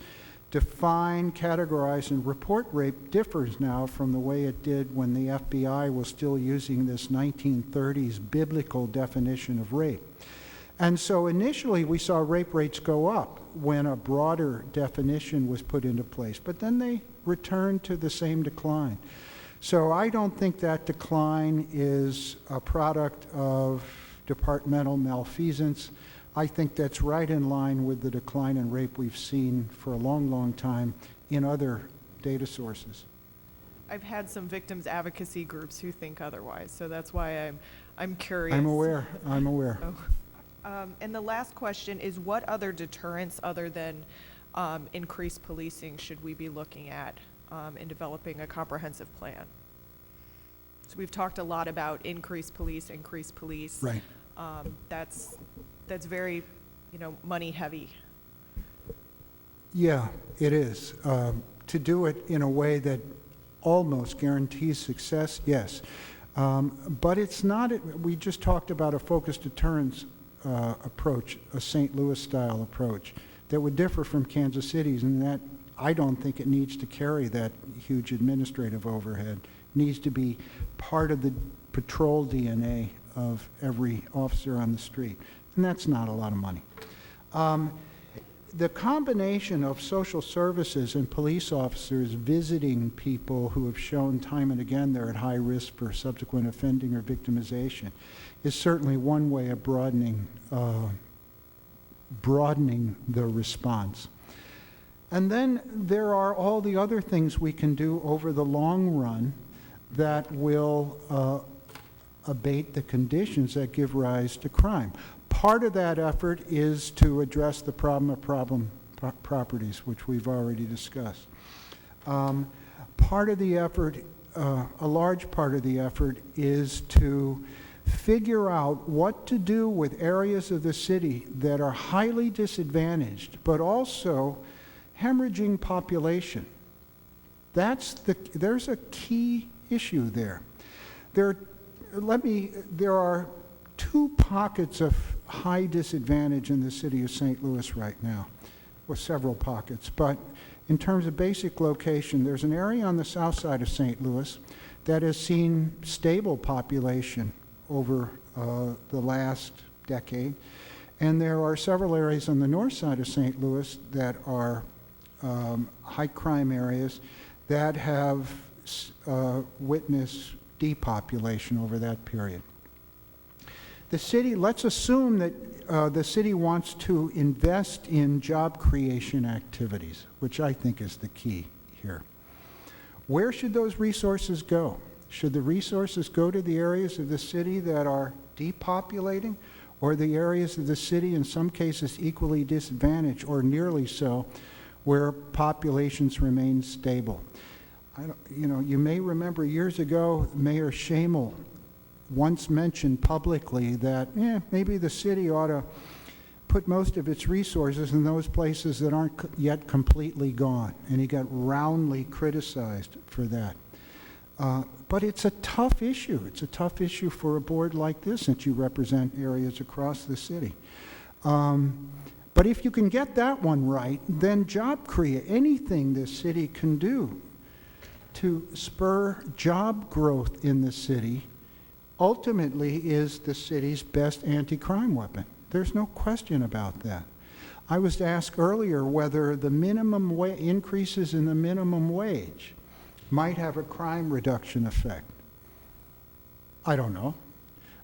define, categorize, and report rape differs now from the way it did when the FBI was still using this 1930s biblical definition of rape. And so initially we saw rape rates go up when a broader definition was put into place, but then they returned to the same decline. So I don't think that decline is a product of departmental malfeasance. I think that's right in line with the decline in rape we've seen for a long, long time in other data sources. I've had some victims advocacy groups who think otherwise, so that's why I'm curious. I'm aware. And the last question is, what other deterrents other than increased policing should we be looking at in developing a comprehensive plan? So we've talked a lot about increased police. Right. That's very, money heavy. Yeah, it is. To do it in a way that almost guarantees success, yes. But it's not, we just talked about a focused deterrence approach, a St. Louis style approach that would differ from Kansas City's, and that I don't think it needs to carry that huge administrative overhead. It needs to be part of the patrol DNA of every officer on the street, and that's not a lot of money. The combination of social services and police officers visiting people who have shown time and again they're at high risk for subsequent offending or victimization is certainly one way of broadening the response. And then there are all the other things we can do over the long run that will abate the conditions that give rise to crime. Part of that effort is to address the problem of properties, which we've already discussed. Part of the effort, a large part of the effort, is to figure out what to do with areas of the city that are highly disadvantaged, but also hemorrhaging population. There's a key issue there. There are two pockets of high disadvantage in the city of St. Louis right now, or several pockets, but in terms of basic location, there's an area on the south side of St. Louis that has seen stable population over the last decade, and there are several areas on the north side of St. Louis that are high crime areas that have witnessed depopulation over that period. The city, let's assume that the city wants to invest in job creation activities, which I think is the key here. Where should those resources go? Should the resources go to the areas of the city that are depopulating, or the areas of the city, in some cases equally disadvantaged, or nearly so, where populations remain stable? You may remember years ago, Mayor Schamel once mentioned publicly that maybe the city ought to put most of its resources in those places that aren't yet completely gone, and he got roundly criticized for that. But it's a tough issue. It's a tough issue for a board like this, since you represent areas across the city. But if you can get that one right, then job creation, anything this city can do to spur job growth in the city, ultimately is the city's best anti-crime weapon. There's no question about that. I was asked earlier whether the minimum increases in the minimum wage might have a crime reduction effect. I don't know.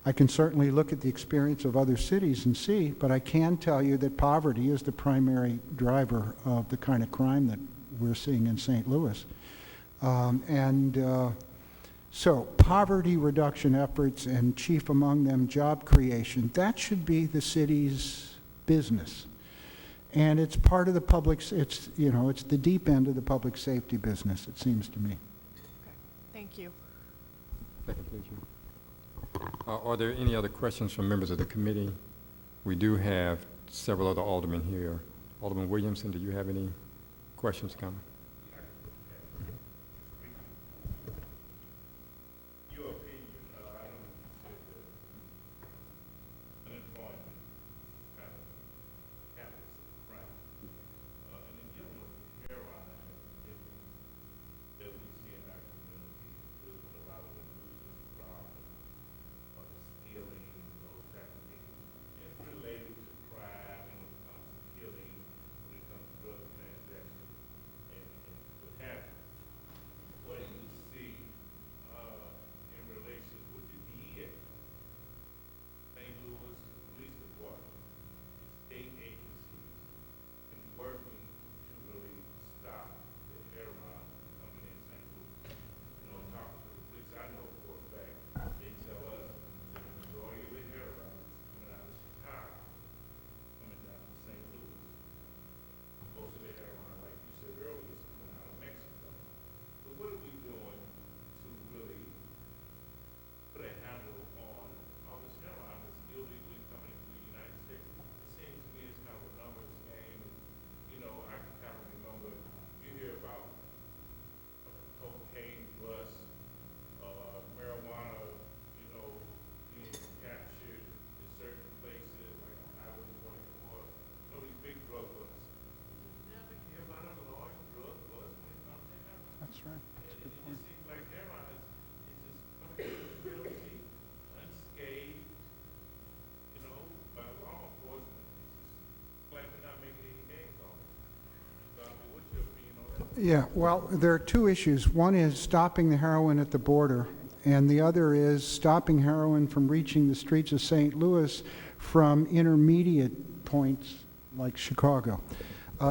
I can certainly look at the experience of other cities and see, but I can tell you that poverty is the primary driver of the kind of crime that we're seeing in St. Louis. So poverty reduction efforts, and chief among them job creation, that should be the city's business. And it's part of the public, it's the deep end of the public safety business, it seems to me. Thank you. That completes you. Are there any other questions from members of the committee? We do have several other aldermen here. Alderman Williamson, do you have any questions coming? That's right. That's a good point. Yeah, well, there are two issues. One is stopping the heroin at the border, and the other is stopping heroin from reaching the streets of St. Louis from intermediate points like Chicago.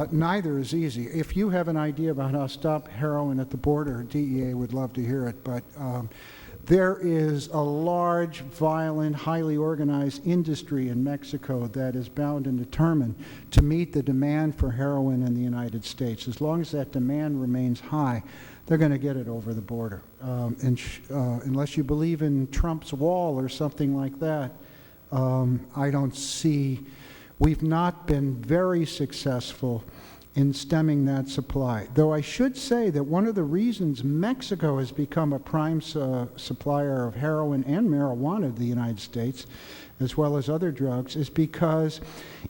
Neither is easy. If you have an idea about how to stop heroin at the border, DEA would love to hear it, but there is a large, violent, highly organized industry in Mexico that is bound and determined to meet the demand for heroin in the United States. As long as that demand remains high, they're going to get it over the border. Unless you believe in Trump's wall or something like that, I don't see. We've not been very successful in stemming that supply. Though I should say that one of the reasons Mexico has become a prime supplier of heroin and marijuana to the United States, as well as other drugs, is because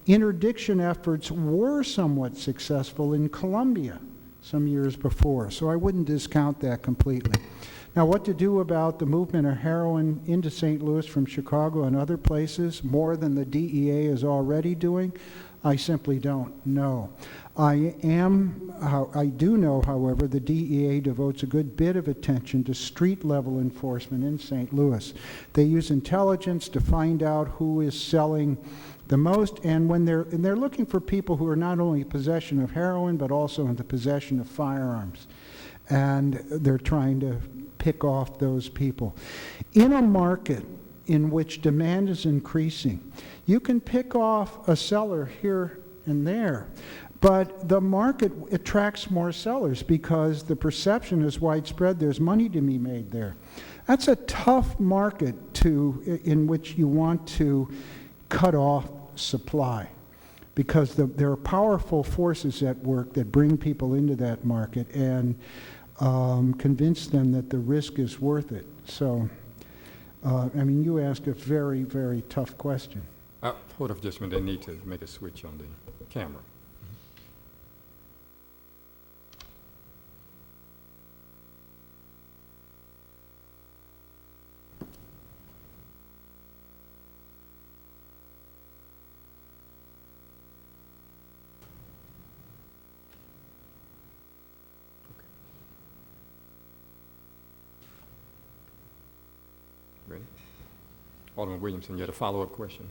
interdiction efforts were somewhat successful in Colombia some years before. So I wouldn't discount that completely. Now, what to do about the movement of heroin into St. Louis from Chicago and other places, more than the DEA is already doing, I simply don't know. I do know, however, the DEA devotes a good bit of attention to street-level enforcement in St. Louis. They use intelligence to find out who is selling the most, and when they're looking for people who are not only in possession of heroin, but also in the possession of firearms. And they're trying to pick off those people. In a market in which demand is increasing, you can pick off a seller here and there, but the market attracts more sellers because the perception is widespread there's money to be made there. That's a tough market in which you want to cut off supply. because there are powerful forces at work that bring people into that market and convince them that the risk is worth it. So, I mean, you ask a very, very tough question. Hold on just a minute, they need to make a switch on the camera. Ready? Alderman Williamson, you had a follow-up question?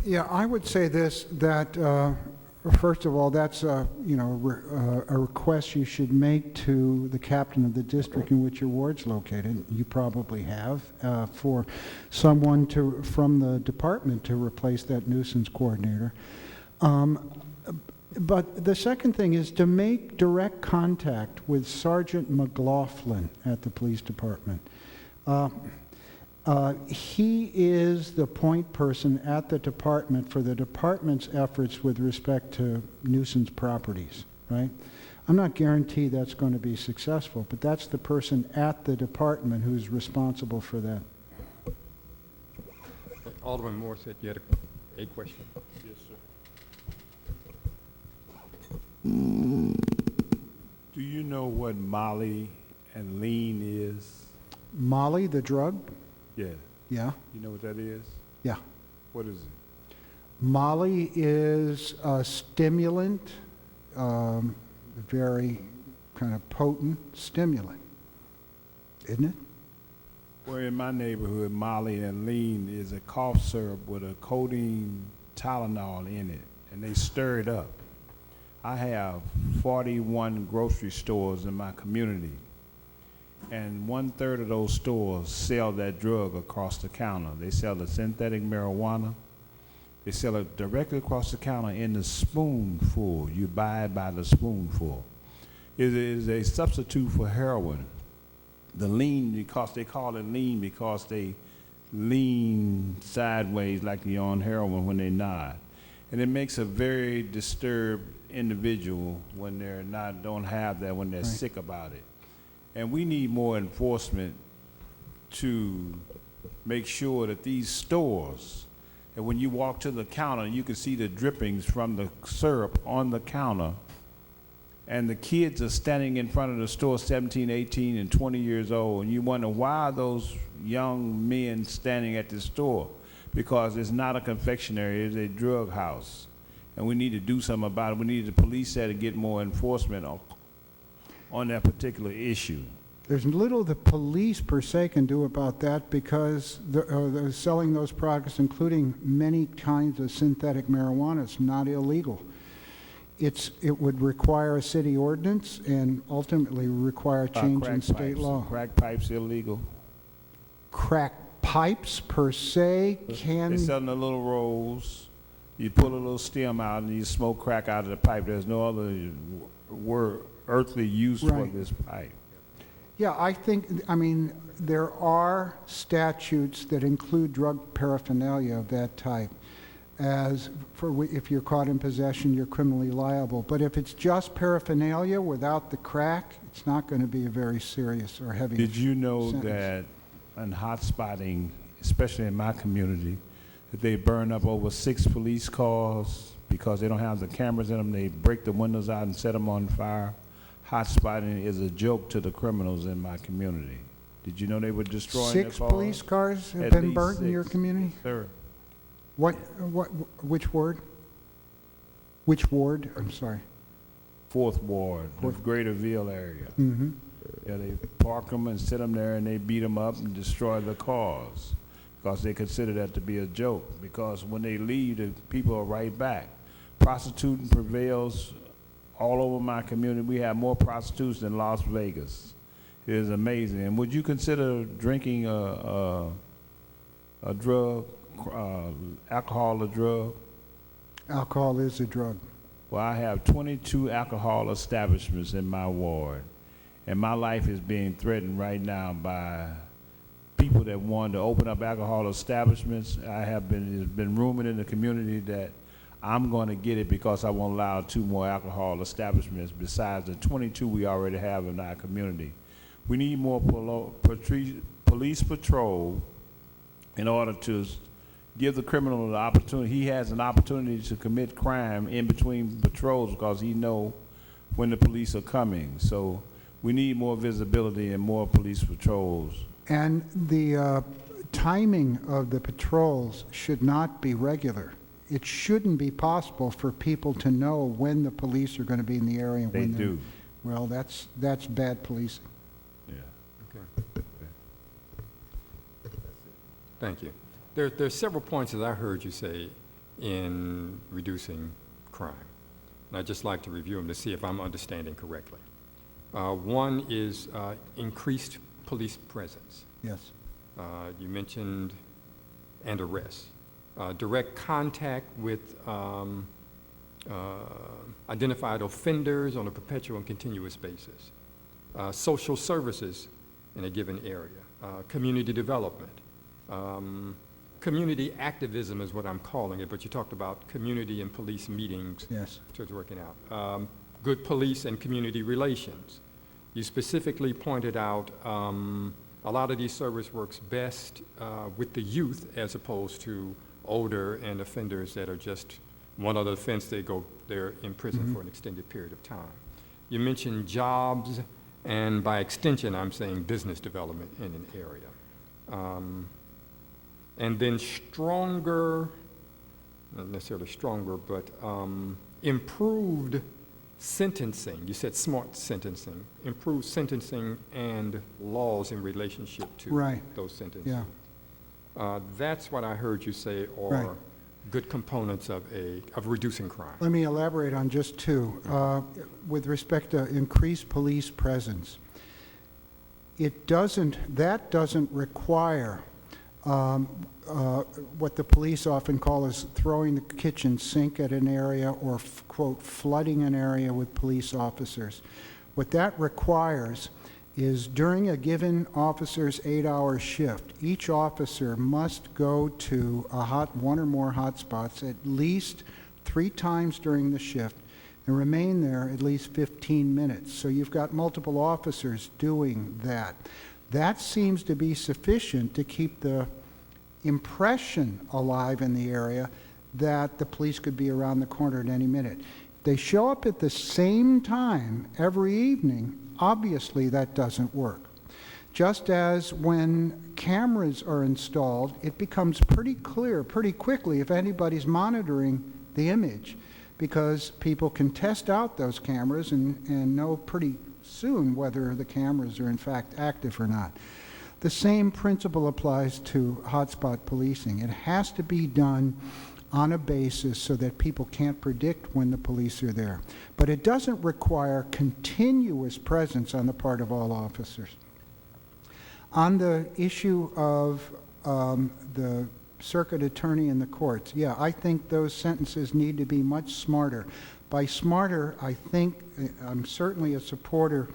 Yeah, I would say this, that first of all, that's a request you should make to the captain of the district in which your ward's located. You probably have for someone from the department to replace that nuisance coordinator. But the second thing is to make direct contact with Sergeant McLaughlin at the police department. He is the point person at the department for the department's efforts with respect to nuisance properties, right? I'm not guaranteed that's going to be successful, but that's the person at the department who's responsible for that. Alderman Moore said you had a question. Yes, sir. Do you know what Molly and lean is? Molly, the drug? Yeah. Yeah. You know what that is? Yeah. What is it? Molly is a stimulant, very kind of potent stimulant, isn't it? Well, in my neighborhood, Molly and lean is a cough syrup with a codeine Tylenol in it, and they stir it up. I have 41 grocery stores in my community, and 1/3 of those stores sell that drug across the counter. They sell the synthetic marijuana. They sell it directly across the counter in the spoonful. You buy it by the spoonful. It is a substitute for heroin. The lean, because they call it lean because they lean sideways like you're on heroin when they nod. And it makes a very disturbed individual when they're not, don't have that, when they're sick about it. And we need more enforcement to make sure that these stores, and when you walk to the counter, you can see the drippings from the syrup on the counter, and the kids are standing in front of the store 17, 18, and 20 years old, and you wonder why are those young men standing at the store? Because it's not a confectionery, it's a drug house. And we need to do something about it. We need the police there to get more enforcement on that particular issue. There's little the police per se can do about that because they're selling those products, including many kinds of synthetic marijuana, is not illegal. It would require a city ordinance and ultimately require change in state law. Crack pipes illegal. Crack pipes per se can... They're selling the little rolls. You pull a little stem out and you smoke crack out of the pipe. There's no other earthly use for this pipe. Yeah, I mean, there are statutes that include drug paraphernalia of that type. If you're caught in possession, you're criminally liable. But if it's just paraphernalia without the crack, it's not going to be a very serious or heavy sentence. Did you know that in hot spotting, especially in my community, that they burn up over 6 police cars because they don't have the cameras in them. They break the windows out and set them on fire. Hot spotting is a joke to the criminals in my community. Did you know they were destroying their 6 cars? police cars have At been least burnt in your 6. community? Sir, Which ward? Which ward? I'm sorry. 4th Ward, the Greaterville area. Mm-hmm. Yeah, they park them and sit them there and they beat them up and destroy the cars because they consider that to be a joke, because when they leave, the people are right back. Prostituting prevails all over my community. We have more prostitutes than Las Vegas. It is amazing. And would you consider drinking a drug, alcohol a drug? Alcohol is a drug. Well, I have 22 alcohol establishments in my ward, and my life is being threatened right now by people that want to open up alcohol establishments. There's been rumored in the community that I'm going to get it because I won't allow 2 more alcohol establishments besides the 22 we already have in our community. We need more police patrol in order to give the criminal the opportunity. He has an opportunity to commit crime in between patrols because he knows when the police are coming. So we need more visibility and more police patrols. And the timing of the patrols should not be regular. It shouldn't be possible for people to know when the police are going to be in the area. And They when do. Well, that's bad policing. Yeah. Okay. Thank you. There's several points that I heard you say in reducing crime. And I'd just like to review them to see if I'm understanding correctly. One is increased police presence. Yes. You mentioned and arrests. Direct contact with identified offenders on a perpetual and continuous basis. Social services in a given area. Community development. Community activism is what I'm calling it, but you talked about community and police meetings. Yes. So it's working out. Good police and community relations. You specifically pointed out a lot of these service works best with the youth as opposed to older and offenders that are just one other offense, they're in prison for an extended period of time. You mentioned jobs, and by extension, I'm saying business development in an area. And then stronger, not necessarily stronger, but improved sentencing. You said smart sentencing, improved sentencing and laws in relationship to those sentences. Yeah. That's what I heard you say are good components of reducing crime. Let me elaborate on just 2. With respect to increased police presence, that doesn't require what the police often call is throwing the kitchen sink at an area or, quote, flooding an area with police officers. What that requires is during a given officer's 8-hour shift, each officer must go to one or more hotspots at least 3 times during the shift and remain there at least 15 minutes. So you've got multiple officers doing that. That seems to be sufficient to keep the impression alive in the area that the police could be around the corner at any minute. If they show up at the same time every evening, obviously that doesn't work. Just as when cameras are installed, it becomes pretty clear pretty quickly if anybody's monitoring the image, because people can test out those cameras and know pretty soon whether the cameras are in fact active or not. The same principle applies to hotspot policing. It has to be done on a basis so that people can't predict when the police are there. But it doesn't require continuous presence on the part of all officers. On the issue of the circuit attorney and the courts, yeah, I think those sentences need to be much smarter. By smarter, I think, I'm certainly a supporter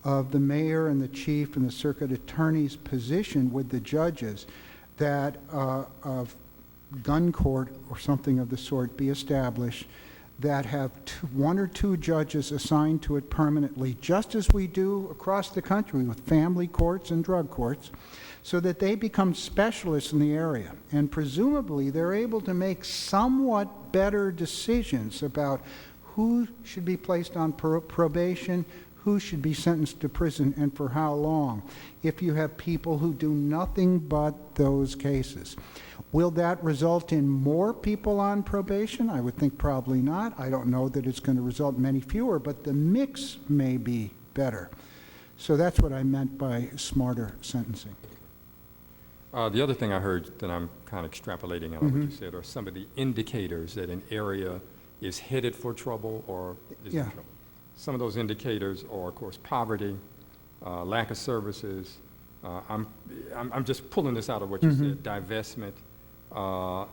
of the mayor and the chief and the circuit attorney's position with the judges that a gun court or something of the sort be established that have one or two judges assigned to it permanently, just as we do across the country with family courts and drug courts, so that they become specialists in the area. And presumably, they're able to make somewhat better decisions about who should be placed on probation, who should be sentenced to prison, and for how long, if you have people who do nothing but those cases. Will that result in more people on probation? I would think probably not. I don't know that it's going to result in many fewer, but the mix may be better. So that's what I meant by smarter sentencing. The other thing I heard that I'm kind of extrapolating out of what you said are some of the indicators that an area is headed for trouble or is in trouble. Some of those indicators are, of course, poverty, lack of services. I'm just pulling this out of what you said, divestment,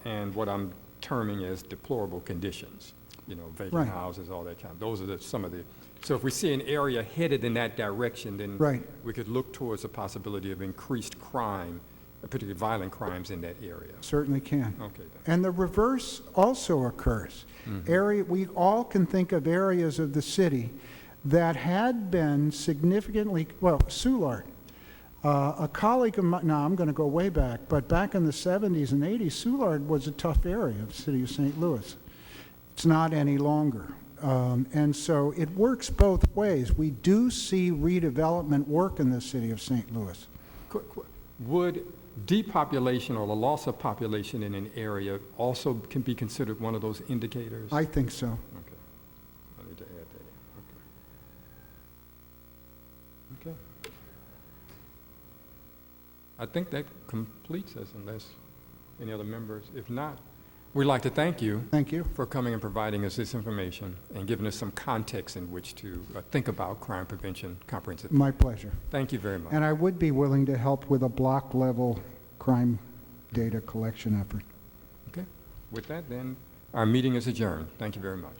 and what I'm terming as deplorable conditions. You know, vacant houses, all that kind of. Those are some of the. So if we see an area headed in that direction, then we could look towards the possibility of increased crime, particularly violent crimes in that area. Certainly can. Okay. And the reverse also occurs. We all can think of areas of the city that had been significantly, well, Soulard, a colleague of mine, now I'm going to go way back, but back in the 70s and 80s, Soulard was a tough area of the city of St. Louis. It's not any longer. And so it works both ways. We do see redevelopment work in the city of St. Louis. Would depopulation or the loss of population in an area also can be considered one of those indicators? I think so. Okay. I need to add that in. Okay. Okay. I think that completes us unless any other members. If not, we'd like to thank you. Thank you. For coming and providing us this information and giving us some context in which to think about crime prevention comprehensively. My pleasure. Thank you very much. And I would be willing to help with a block-level crime data collection effort. Okay. With that, then, our meeting is adjourned. Thank you very much.